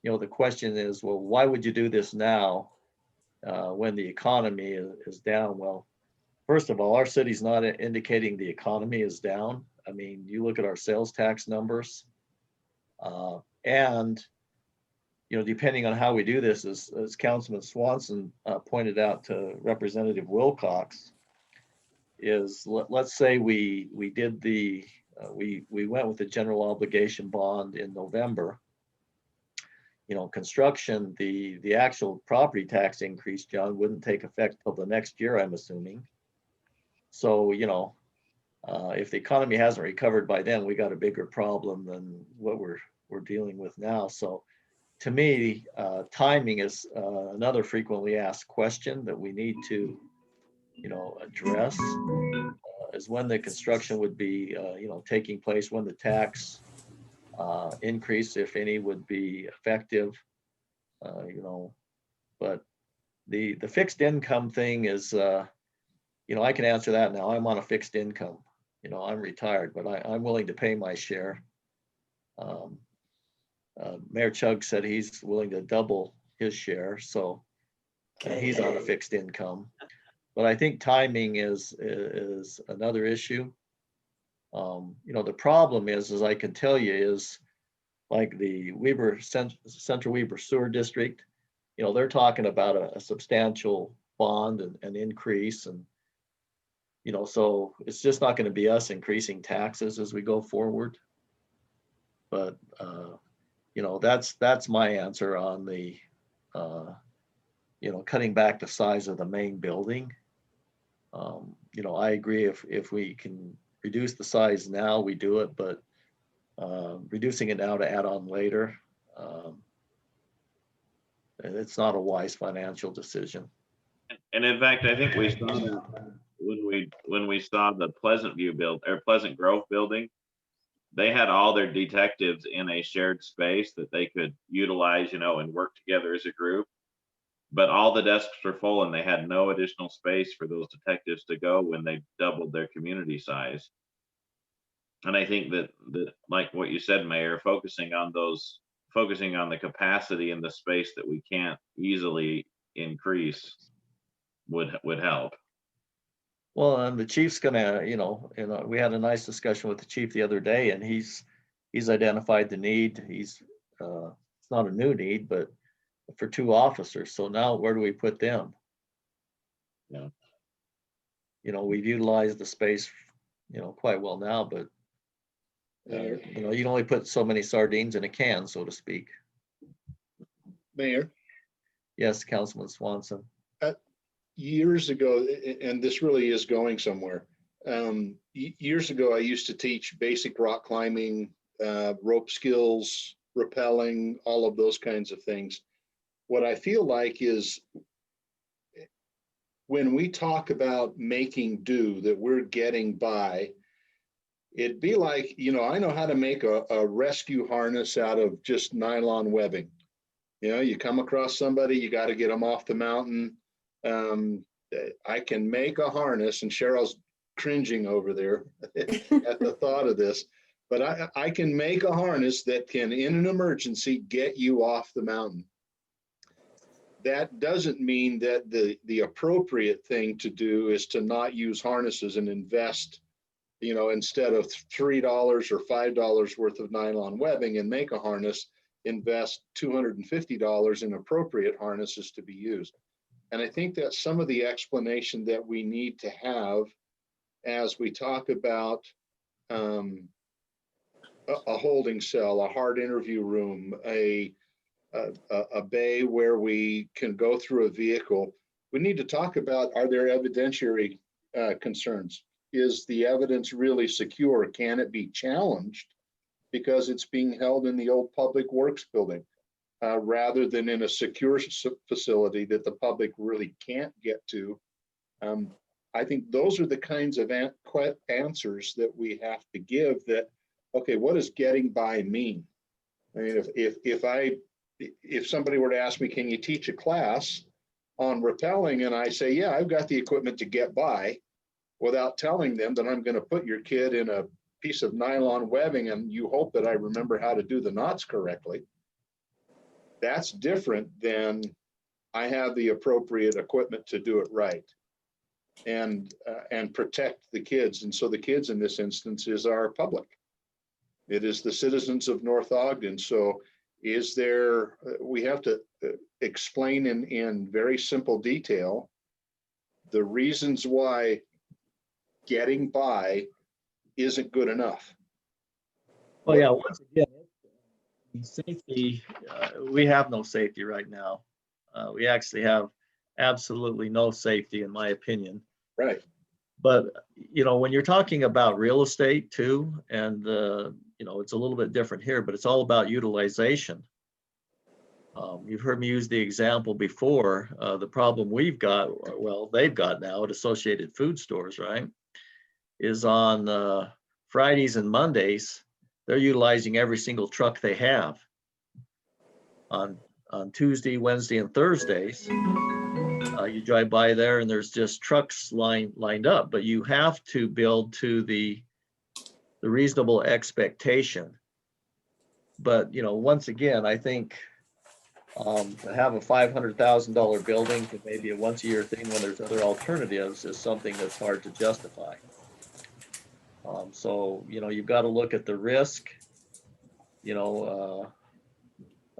the question is, well, why would you do this now when the economy is down? Well, first of all, our city's not indicating the economy is down. I mean, you look at our sales tax numbers, And, depending on how we do this, as Councilman Swanson pointed out to Representative Wilcox, is let's say we did we went with the general obligation bond in November. Construction, the actual property tax increase, John, wouldn't take effect till the next year, I'm assuming. So, if the economy hasn't recovered by then, we got a bigger problem than what we're dealing with now. So to me, timing is another frequently asked question that we need to, address, is when the construction would be, taking place, when the tax increase, if any, would be effective, but the fixed income thing is, I can answer that now. I'm on a fixed income. I'm retired, but I'm willing to pay my share. Mayor Chug said he's willing to double his share, so he's on a fixed income. But I think timing is another issue. The problem is, as I can tell you, is like the Central Weber Sewer District. They're talking about a substantial bond and increase, and so it's just not going to be us increasing taxes as we go forward. But that's my answer on the cutting back the size of the main building. I agree, if we can reduce the size now, we do it, but reducing it now to add on later, it's not a wise financial decision. And in fact, I think we saw that when we saw the Pleasant Grove building, they had all their detectives in a shared space that they could utilize, and work together as a group. But all the desks were full and they had no additional space for those detectives to go when they doubled their community size. And I think that like what you said, Mayor, focusing on the capacity and the space that we can't easily increase would help. Well, and the chief's gonna, we had a nice discussion with the chief the other day, and he's identified the need. It's not a new need, but for 2 officers. So now where do we put them? Yeah. We've utilized the space, quite well now, but Mayor. you can only put so many sardines in a can, so to speak. Mayor, Yes, Councilman Swanson. years ago, and this really is going somewhere. Years ago, I used to teach basic rock climbing, rope skills, rappelling, all of those kinds of things. What I feel like is when we talk about making do, that we're getting by, it'd be like, I know how to make a rescue harness out of just nylon webbing. You come across somebody, you got to get them off the mountain. I can make a harness, and Cheryl's cringing over there at the thought of this, but I can make a harness that can, in an emergency, get you off the mountain. That doesn't mean that the appropriate thing to do is to not use harnesses and invest, instead of $3 or $5 worth of nylon webbing and make a harness, invest $250 in appropriate harnesses to be used. And I think that's some of the explanation that we need to have as we talk about a holding cell, a hard interview room, a bay where we can go through a vehicle. We need to talk about, are there evidentiary concerns? Is the evidence really secure? Can it be challenged because it's being held in the old Public Works building rather than in a secure facility that the public really can't get to? I think those are the kinds of answers that we have to give. That, okay, what does getting by mean? I mean, if somebody were to ask me, can you teach a class on rappelling? And I say, yeah, I've got the equipment to get by, without telling them that I'm going to put your kid in a piece of nylon webbing and you hope that I remember how to do the knots correctly. That's different than I have the appropriate equipment to do it right and protect the kids. And so the kids in this instance is our public. It is the citizens of North Ogden. So Is there, we have to explain in very simple detail the reasons why getting by isn't good enough. Well, yeah, once again, safety, we have no safety right now. We actually have absolutely no safety, in my opinion. Right. But, you know, when you're talking about real estate too, and, you know, it's a little bit different here, but it's all about utilization. You've heard me use the example before. The problem we've got, well, they've got now at Associated Food Stores, right, is on Fridays and Mondays, they're utilizing every single truck they have. On Tuesday, Wednesday, and Thursdays, you drive by there and there's just trucks lined up, but you have to build to the reasonable expectation. But, you know, once again, I think to have a $500,000 building to maybe a once a year thing when there's other alternatives is something that's hard to justify. So, you know, you've got to look at the risk. You know,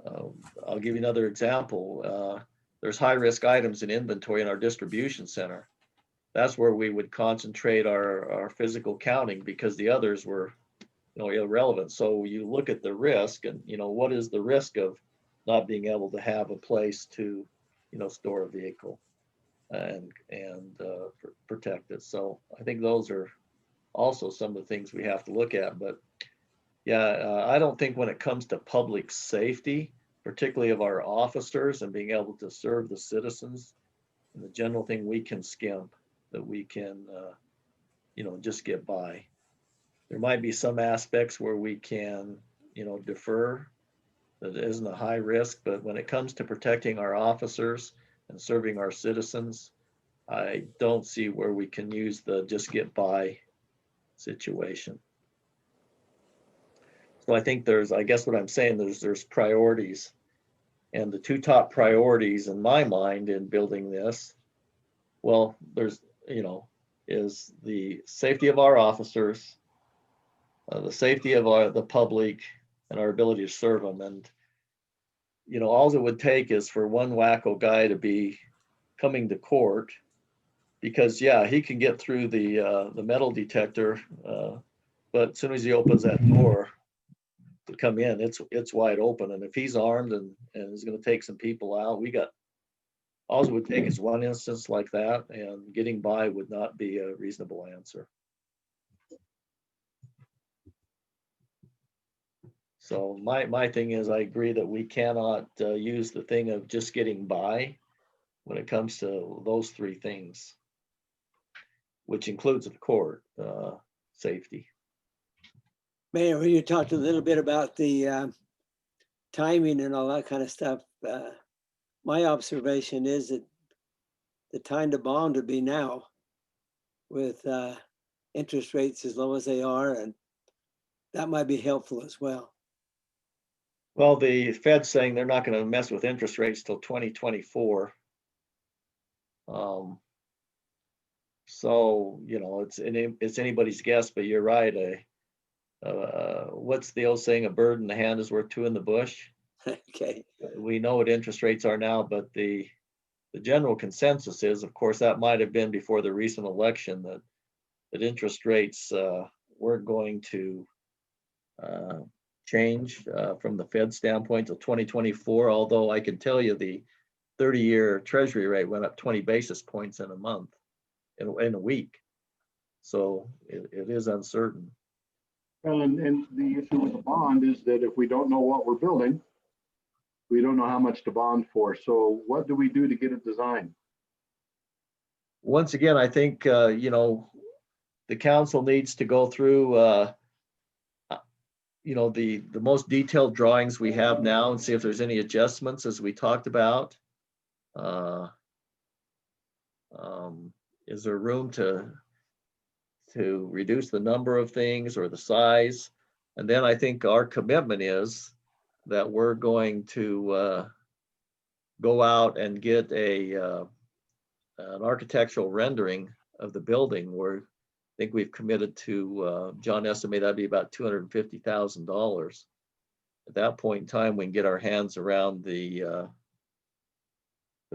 I'll give you another example. There's high risk items in inventory in our distribution center. That's where we would concentrate our physical counting, because the others were, you know, irrelevant. So you look at the risk and, you know, what is the risk of not being able to have a place to, you know, store a vehicle and protect it. So I think those are also some of the things we have to look at. But yeah, I don't think when it comes to public safety, particularly of our officers and being able to serve the citizens, and the general thing we can skimp, that we can, you know, just get by. There might be some aspects where we can, you know, defer that isn't a high risk, but when it comes to protecting our officers and serving our citizens, I don't see where we can use the just get by situation. So I think I guess what I'm saying, there's priorities, and the two top priorities in my mind in building this, well, you know, is the safety of our officers, the safety of the public, and our ability to serve them. And, you know, all it would take is for one wacko guy to be coming to court, because yeah, he can get through the metal detector, but as soon as he opens that door to come in, it's wide open. And if he's armed and is going to take some people out, all it would take is one instance like that, and getting by would not be a reasonable answer. So my thing is, I agree that we cannot use the thing of just getting by when it comes to those three things, which includes, of course, safety. Mayor, when you talked a little bit about the timing and all that kind of stuff, my observation is that the time to bond would be now, with interest rates as low as they are, and that might be helpful as well. Well, the Fed's saying they're not going to mess with interest rates till 2024. So, you know, it's anybody's guess, but you're right. What's the old saying? A bird in the hand is worth two in the bush. Okay. We know what interest rates are now, but the general consensus is, of course, that might have been before the recent election, that interest rates weren't going to change from the Fed standpoint till 2024. Although I can tell you the 30-year Treasury rate went up 20 basis points in a month, in a week. So it is uncertain. Well, and the issue with the bond is that if we don't know what we're building, we don't know how much to bond for. So what do we do to get it designed? Once again, I think, you know, the council needs to go through, you know, the most detailed drawings we have now and see if there's any adjustments, as we talked about. Is there room to reduce the number of things or the size? And then I think our commitment is that we're going to go out and get an architectural rendering of the building, where I think we've committed to, John estimated that'd be about $250,000. at that point in time, we can get our hands around the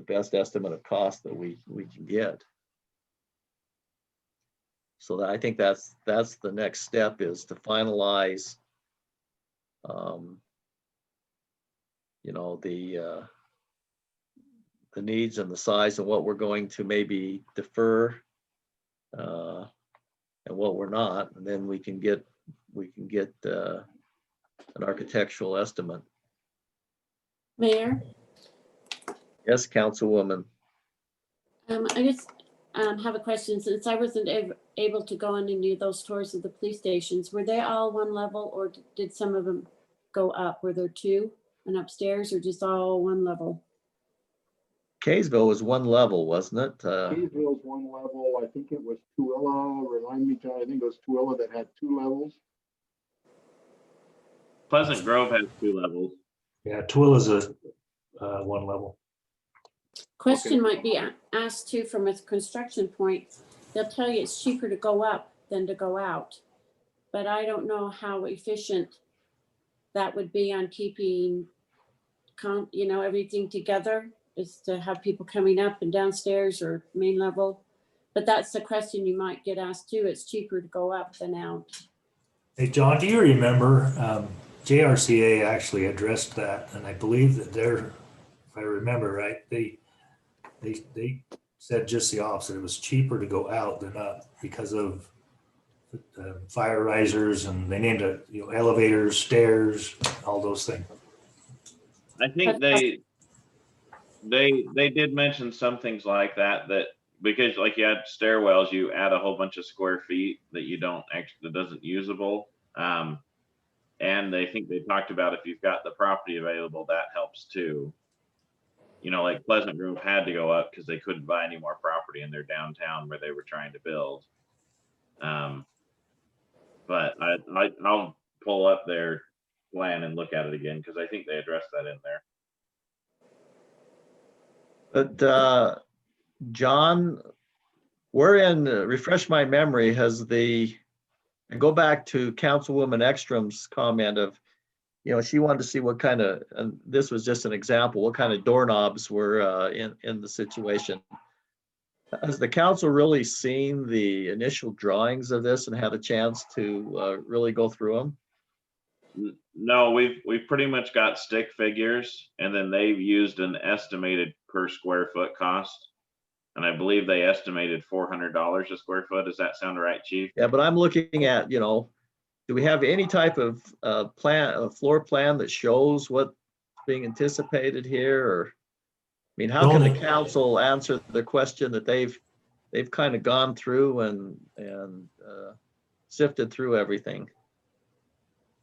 best estimate of cost that we can get. So I think that's the next step, is to finalize, you know, the needs and the size and what we're going to maybe defer, and what we're not, and then we can get an architectural estimate. Mayor, Yes, Councilwoman. I just have a question. Since I wasn't able to go on any of those tours of the police stations, were they all one level, or did some of them go up? Were there two and upstairs, or just all one level? Kaysville was one level, wasn't it? Kaysville's one level. I think it was Tooele. Remind me, John, I think it was Tooele that had 2 levels. Pleasant Grove has 2 levels. Yeah, Tooele is a one level. Question might be asked too from a construction point. They'll tell you it's cheaper to go up than to go out. But I don't know how efficient that would be on keeping, you know, everything together, is to have people coming up and downstairs or main level. But that's the question you might get asked too. It's cheaper to go up than out. Hey, John, do you remember JRCA actually addressed that? And I believe that if I remember right, they said just the opposite. It was cheaper to go out than up because of fire risers, and they named it, you know, elevators, stairs, all those things. I think they did mention some things like that, because like you had stairwells, you add a whole bunch of square feet that you don't actually, that doesn't usable. And I think they talked about if you've got the property available, that helps too. You know, like Pleasant Grove had to go up because they couldn't buy any more property in their downtown where they were trying to build. But I'll pull up their plan and look at it again, because I think they addressed that in there. But John, refresh my memory, and go back to Councilwoman Ekstrom's comment of, you know, she wanted to see what kind of, and this was just an example, what kind of doorknobs were in the situation. Has the council really seen the initial drawings of this and had a chance to really go through them? No, we've pretty much got stick figures, and then they've used an estimated per square foot cost. And I believe they estimated $400 a square foot. Does that sound right, Chief? Yeah, but I'm looking at, you know, do we have any type of floor plan that shows what's being anticipated here? Or, I mean, how can the council answer the question that they've kind of gone through and sifted through everything?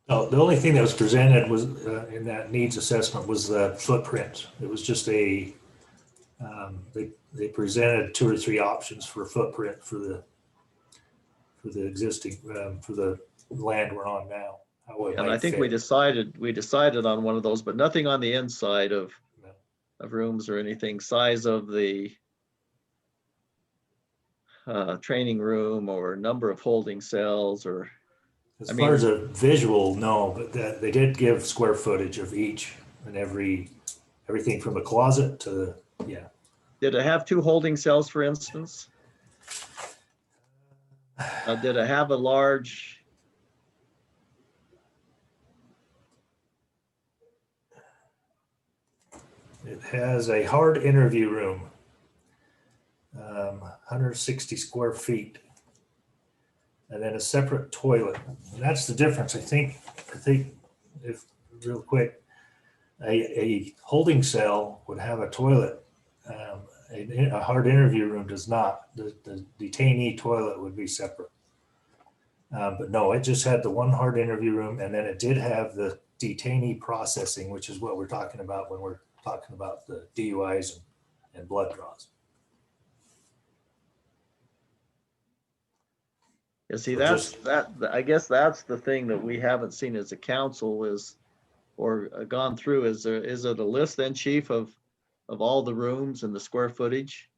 Oh, the only thing that was presented was in that needs assessment was the footprint. It was just they presented 2 or 3 options for footprint for the existing for the land we're on now. And I think we decided on one of those, but nothing on the inside of rooms or anything. Size of the training room or number of holding cells, or as far as a visual, no, but they did give square footage of each and everything from a closet to Did it have 2 holding cells, for instance? Did it have a large? It has a hard interview room, 160 square feet, and then a separate toilet. And that's the difference. I think if real quick, a holding cell would have a toilet. A hard interview room does not. The detainee toilet would be separate. But no, it just had the one hard interview room, and then it did have the detainee processing, which is what we're talking about when we're talking about the DUIs and blood draws. You see, I guess that's the thing that we haven't seen as a council or gone through. Is it a list then, Chief, of all the rooms and the square footage?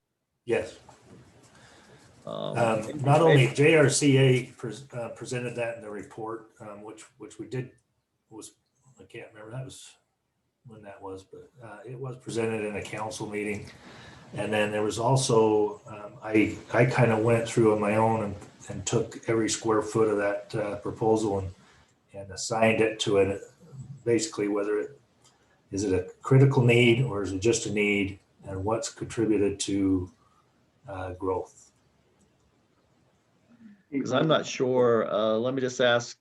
Yes. Not only JRCA presented that in the report, which we did was I can't remember, that was when that was, but it was presented in a council meeting. And then there was also, I kind of went through on my own and took every square foot of that proposal and assigned it to it, basically whether it is it a critical need or is it just a need, and what's contributed to growth. Because I'm not sure, let me just ask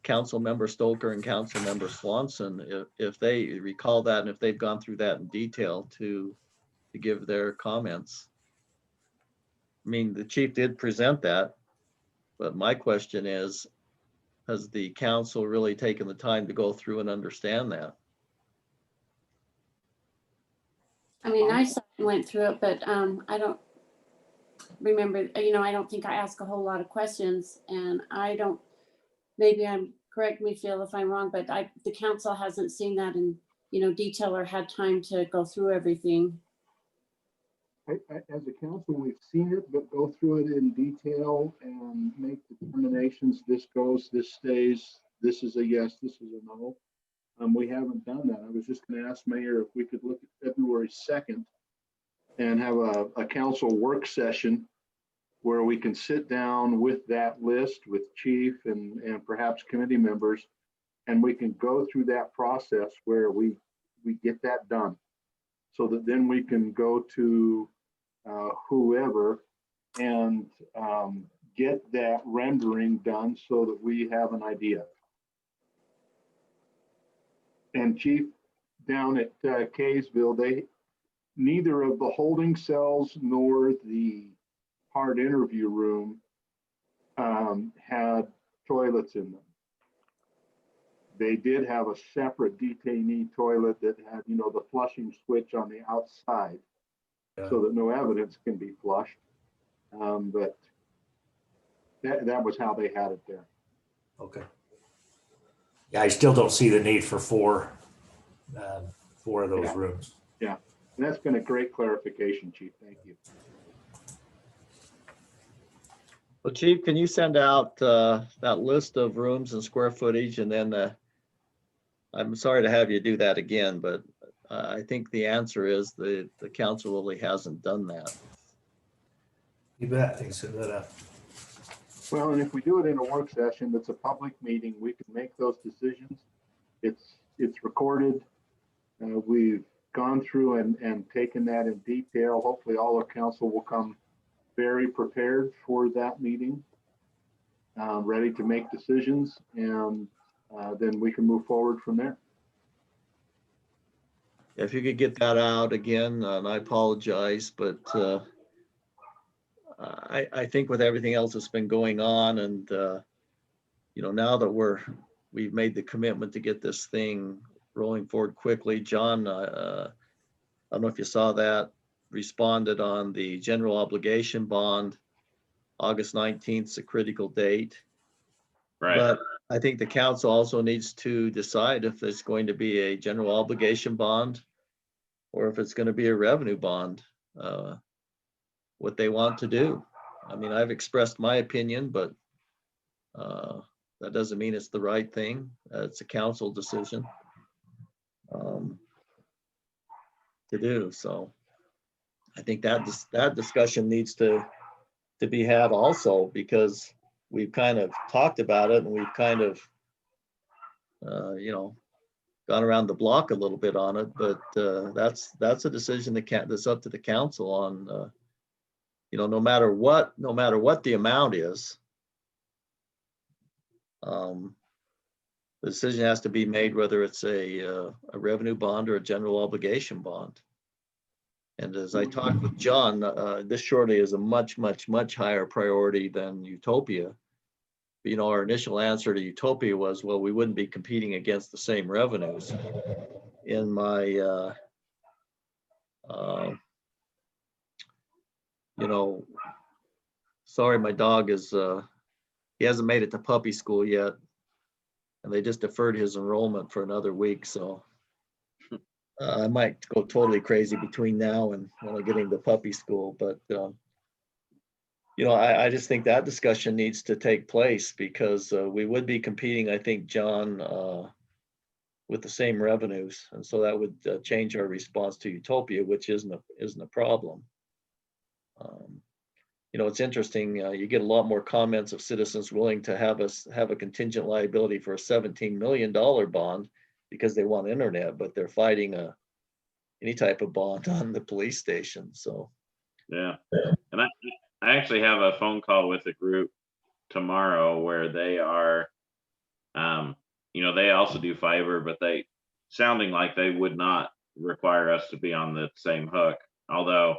Council Member Stoker and Council Member Swanson if they recall that and if they've gone through that in detail to give their comments. I mean, the chief did present that, but my question is, has the council really taken the time to go through and understand that? I mean, went through it, but I don't remember, I don't think I asked a whole lot of questions, and I don't, maybe correct me, Phil, if I'm wrong, but the council hasn't seen that in, detail or had time to go through everything. As a council, we've seen it, but go through it in detail and make determinations. This goes, this stays, this is a yes, this is a no. We haven't done that. I was just going to ask Mayor if we could look at February 2nd and have a council work session where we can sit down with that list with chief and perhaps committee members, and we can go through that process where we get that done, so that then we can go to whoever and get that rendering done so that we have an idea. And chief, down at Kaysville, neither of the holding cells nor the hard interview room had toilets in them. They did have a separate detainee toilet that had, the flushing switch on the outside, so that no evidence can be flushed. But that was how they had it there. Okay. Yeah, I still don't see the need for four of those rooms. Yeah, and that's been a great clarification, Chief. Thank you. Well, Chief, can you send out that list of rooms and square footage, and then I'm sorry to have you do that again, but I think the answer is the council really hasn't done that. You bet. I can send that out. Well, and if we do it in a work session, that's a public meeting, we can make those decisions. It's recorded. We've gone through and taken that in detail. Hopefully all our council will come very prepared for that meeting, ready to make decisions, and then we can move forward from there. If you could get that out again, and I apologize, but I think with everything else that's been going on, and now that we've made the commitment to get this thing rolling forward quickly, John, I don't know if you saw that, responded on the general obligation bond. August 19th is a critical date. Right. But I think the council also needs to decide if there's going to be a general obligation bond or if it's going to be a revenue bond, what they want to do. I mean, I've expressed my opinion, but that doesn't mean it's the right thing. It's a council decision to do. So I think that discussion needs to be had also, because we've kind of talked about it and we've kind of, gone around the block a little bit on it, but that's a decision that's up to the council on, no matter what the amount is, the decision has to be made whether it's a revenue bond or a general obligation bond. And as I talked with John, this surely is a much, much, much higher priority than Utopia. Our initial answer to Utopia was, well, we wouldn't be competing against the same revenues. In my, sorry, my dog he hasn't made it to puppy school yet, and they just deferred his enrollment for another week. So I might go totally crazy between now and when I get into puppy school. But, I just think that discussion needs to take place, because we would be competing, I think, John, with the same revenues. And so that would change our response to Utopia, which isn't a problem. You know, it's interesting, you get a lot more comments of citizens willing to have us have a contingent liability for a $17 million bond because they want internet, but they're fighting any type of bond on the police station. So Yeah. And I actually have a phone call with a group tomorrow where they are, you know, they also do fiber, but they sounding like they would not require us to be on the same hook, although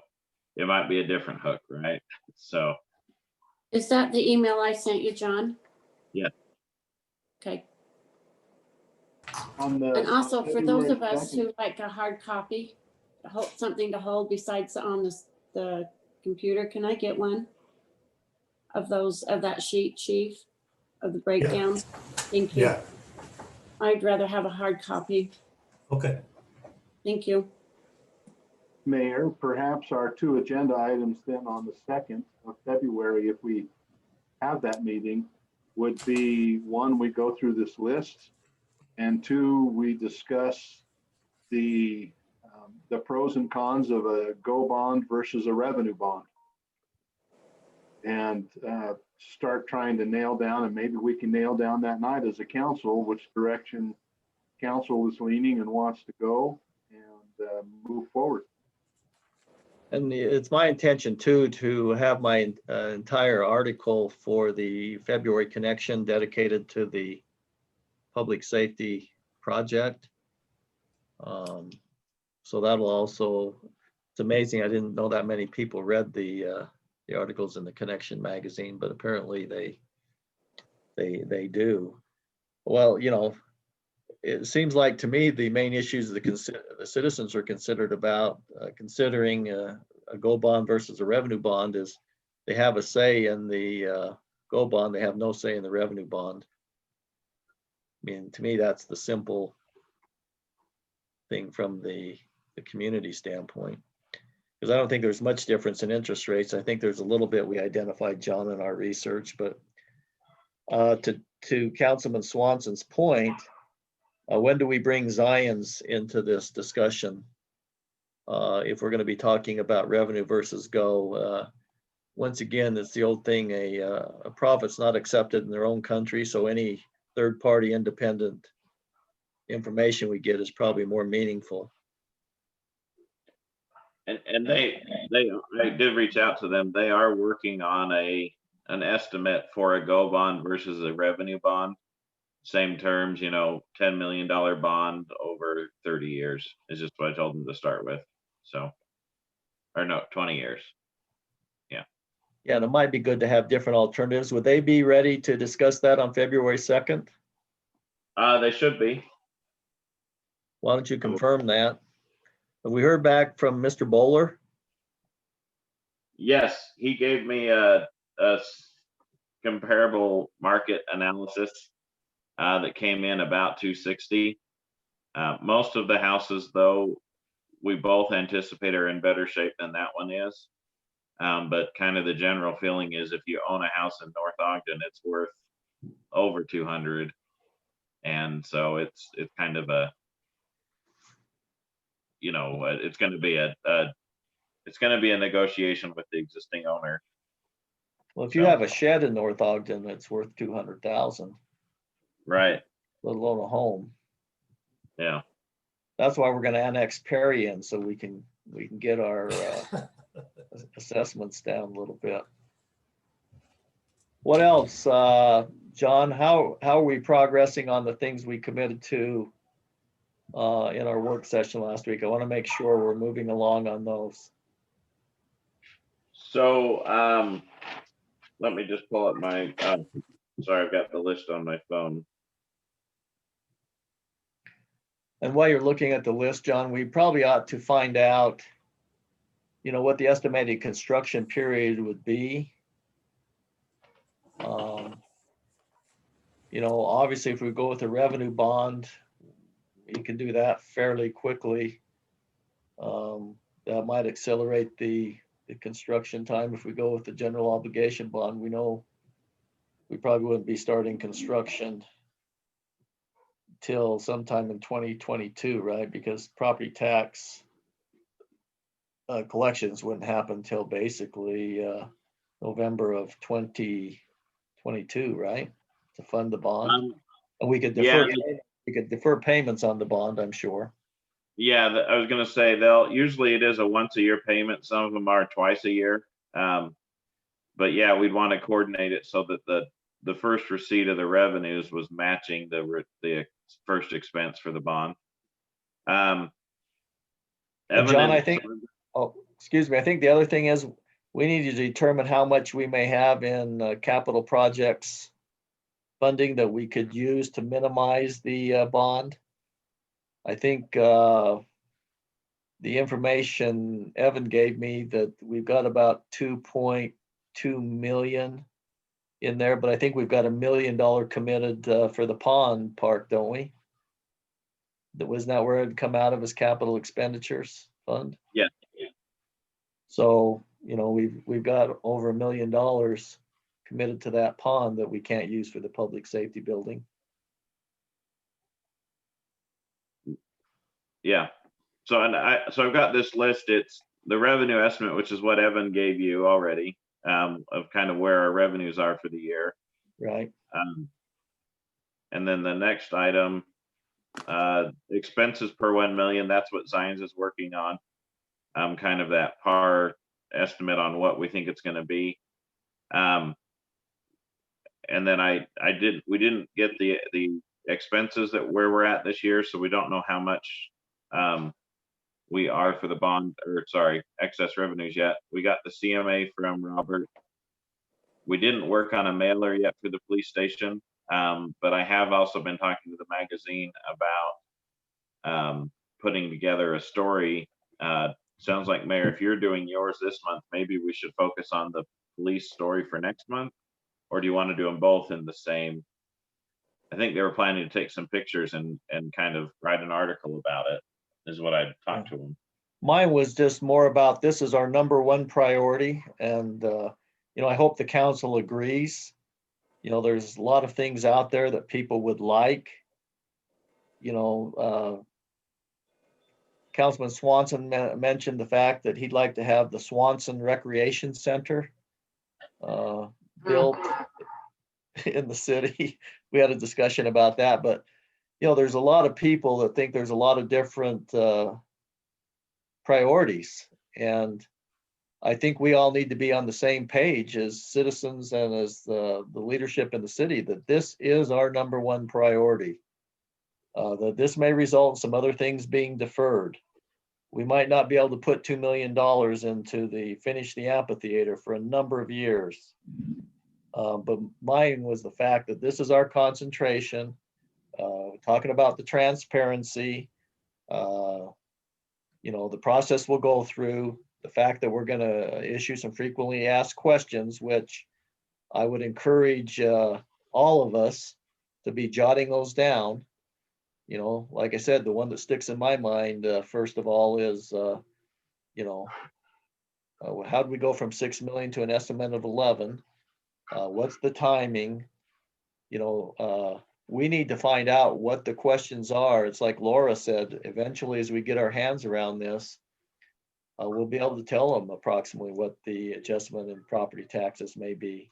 it might be a different hook, right? So, Is that the email I sent you, John? yeah. Okay. On the, And also for those February of us 2nd, who like a hard copy, something to hold besides on the computer, can I get one of those, of that sheet, chief, of the breakdown? Thank you. Yeah, I'd rather have a hard copy. okay. Thank you. Mayor, perhaps our 2 agenda items then on the 2nd of February, if we have that meeting, would be 1, we go through this list, and 2, we discuss the pros and cons of a GO bond versus a revenue bond. And start trying to nail down, and maybe we can nail down that night as a council, which direction council is leaning and wants to go, and move forward. and it's my intention too to have my entire article for the February connection dedicated to the public safety project. So that'll also, it's amazing, I didn't know that many people read the articles in the Connection magazine, but apparently they do. Well, you know, it seems like to me the main issues the citizens are considering a GO bond versus a revenue bond is they have a say in the GO bond, they have no say in the revenue bond. I mean, to me, that's the simple thing from the community standpoint. Because I don't think there's much difference in interest rates. I think there's a little bit we identified, John, in our research, but to Councilman Swanson's point, when do we bring Zions into this discussion? If we're going to be talking about revenue versus GO, once again, it's the old thing, a profit's not accepted in their own country, so any third-party independent information we get is probably more meaningful. And I did reach out to them. They are working on an estimate for a GO bond versus a revenue bond. Same terms, you know, $10 million bond over 30 years is just what I told them to start with. So, or no, 20 years. Yeah. Yeah, and it might be good to have different alternatives. Would they be ready to discuss that on February 2nd? They should be. Why don't you confirm that? Have we heard back from Mr. Bowler? Yes, he gave me a comparable market analysis that came in about 260. Most of the houses, though, we both anticipate are in better shape than that one is. But kind of the general feeling is if you own a house in North Ogden, it's worth over 200. And so it's kind of a, you know, it's going to be a negotiation with the existing owner. Well, if you have a shed in North Ogden, it's worth 200,000, Right. let alone a home. Yeah. That's why we're going to annex Perry in so we can get our assessments down a little bit. What else, John? How are we progressing on the things we committed to in our work session last week? I want to make sure we're moving along on those. So let me just pull up my. Sorry, I've got the list on my phone. And while you're looking at the list, John, we probably ought to find out, you know, what the estimated construction period would be. You know, obviously, if we go with a revenue bond, you can do that fairly quickly. That might accelerate the construction time. If we go with the general obligation bond, we know we probably wouldn't be starting construction till sometime in 2022, right? Because property tax collections wouldn't happen till basically November of 2022, right? To fund the bond. And we could Yeah, defer payments on the bond, I'm sure. yeah. I was gonna say they'll usually it is a once a year payment. Some of them are twice a year. But yeah, we'd want to coordinate it so that the first receipt of the revenues was matching the first expense for the bond. And John, I Evidence. think, oh, excuse me, I think the other thing is we need to determine how much we may have in capital projects funding that we could use to minimize the bond. I think the information Evan gave me that we've got about 2.2 million in there, but I think we've got $1 million committed for the pond park, don't we? That wasn't that where it'd come out of as capital expenditures fund? Yeah. So, you know, we've got over $1 million committed to that pond that we can't use for the public safety building. Yeah. So I've got this list. It's the revenue estimate, which is what Evan gave you already, of kind of where our revenues are for the year. Right. And then the next item, expenses per 1 million. That's what Zines is working on. Kind of that par estimate on what we think it's going to be. And then we didn't get the expenses that where we're at this year, so we don't know how much we are for the bond, or sorry, excess revenues yet. We got the CMA from Robert. We didn't work on a mailer yet for the police station, but I have also been talking to the magazine about putting together a story. Sounds like, Mayor, if you're doing yours this month, maybe we should focus on the police story for next month, or do you want to do them both in the same? I think they were planning to take some pictures and kind of write an article about it, is what I talked to them. Mine was just more about this is our #1 priority. And, you know, I hope the council agrees. You know, there's a lot of things out there that people would like. You know, Councilman Swanson mentioned the fact that he'd like to have the Swanson Recreation Center built in the city. We had a discussion about that, but you know, there's a lot of people that think there's a lot of different priorities, and I think we all need to be on the same page as citizens and as the leadership in the city that this is our #1 priority. That this may result in some other things being deferred. We might not be able to put $2 million into finish the amphitheater for a number of years. But mine was the fact that this is our concentration, talking about the transparency, you know, the process we'll go through, the fact that we're going to issue some frequently asked questions, which I would encourage all of us to be jotting those down. You know, like I said, the one that sticks in my mind, first of all, is, you know, how do we go from 6 million to an estimate of 11? What's the timing? You know, we need to find out what the questions are. It's like Laura said, eventually, as we get our hands around this, we'll be able to tell them approximately what the adjustment in property taxes may be.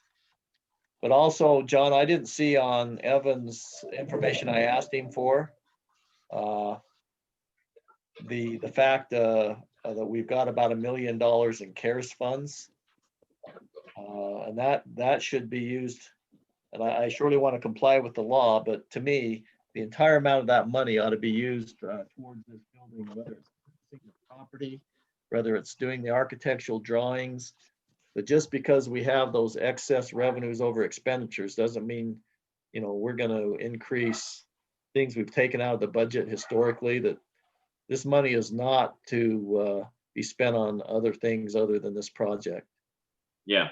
But also, John, I didn't see on Evan's information I asked him for, the fact that we've got about $1 million in CARES funds. And that should be used, and I surely want to comply with the law, but to me, the entire amount of that money ought to be used towards this building, whether it's purchasing the property, whether it's doing the architectural drawings. But just because we have those excess revenues over expenditures doesn't mean, you know, we're going to increase things we've taken out of the budget historically. That this money is not to be spent on other things other than this project. Yeah.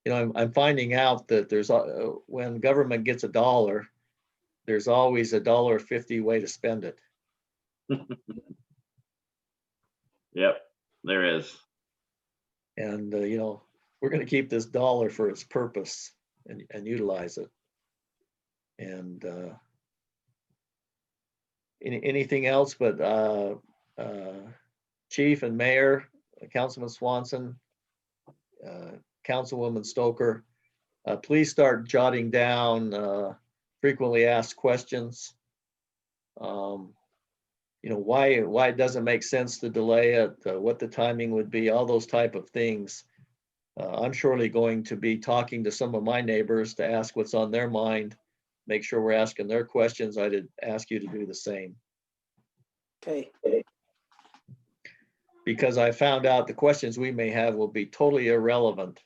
You know, I'm finding out that there's when government gets $1, there's always $1.50 way to spend it. Yep, there is. And you know, we're going to keep this dollar for its purpose and utilize it. And anything else, but Chief and Mayor, Councilman Swanson, Councilwoman Stoker, please start jotting down frequently asked questions. Why it doesn't make sense to delay it, what the timing would be, all those type of things. I'm surely going to be talking to some of my neighbors to ask what's on their mind, make sure we're asking their questions. I'd ask you to do the same. Okay. Because I found out the questions we may have will be totally irrelevant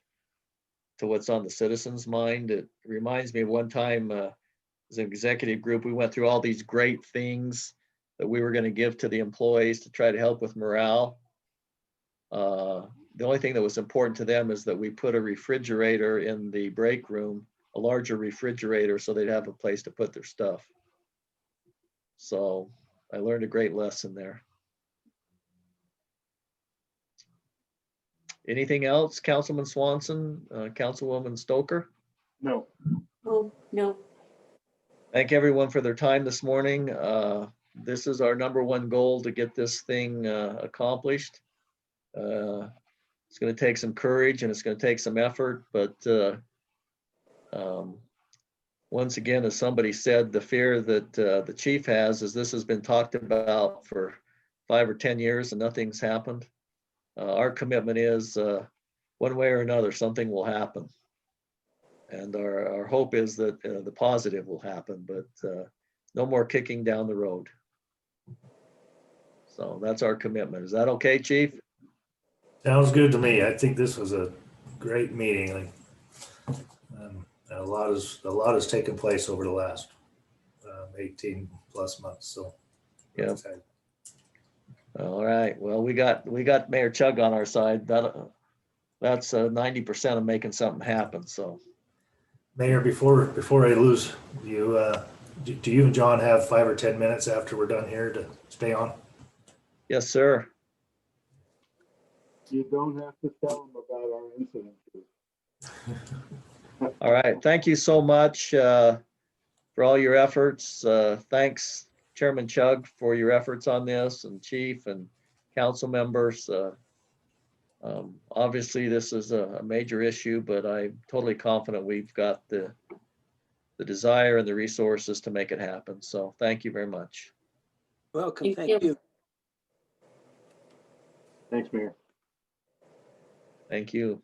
to what's on the citizens' mind. It reminds me of one time as an executive group, we went through all these great things that we were going to give to the employees to try to help with morale. The only thing that was important to them is that we put a refrigerator in the break room, a larger refrigerator, so they'd have a place to put their stuff. So I learned a great lesson there. Anything else, Councilman Swanson, Councilwoman Stoker? No. Oh, no. Thank everyone for their time this morning. This is our #1 goal, to get this thing accomplished. It's going to take some courage and it's going to take some effort, but once again, as somebody said, the fear that the chief has is this has been talked about for 5 or 10 years and nothing's happened. Our commitment is one way or another, something will happen. And our hope is that the positive will happen, but no more kicking down the road. So that's our commitment. Is that okay, Chief? Sounds good to me. I think this was a great meeting. A lot has taken place over the last 18 plus months. So yeah. All right. Well, we got Mayor Chug on our side. That's 90% of making something happen. So, Mayor, before I lose you, do you and John have 5 or 10 minutes after we're done here to stay on? Yes, sir. You don't have to tell them about our incident. All right. Thank you so much for all your efforts. Thanks, Chairman Chug, for your efforts on this, and Chief and council members. Obviously, this is a major issue, but I'm totally confident we've got the desire and the resources to make it happen. So thank you very much. Welcome. Thank you. Thanks, Mayor. Thank you.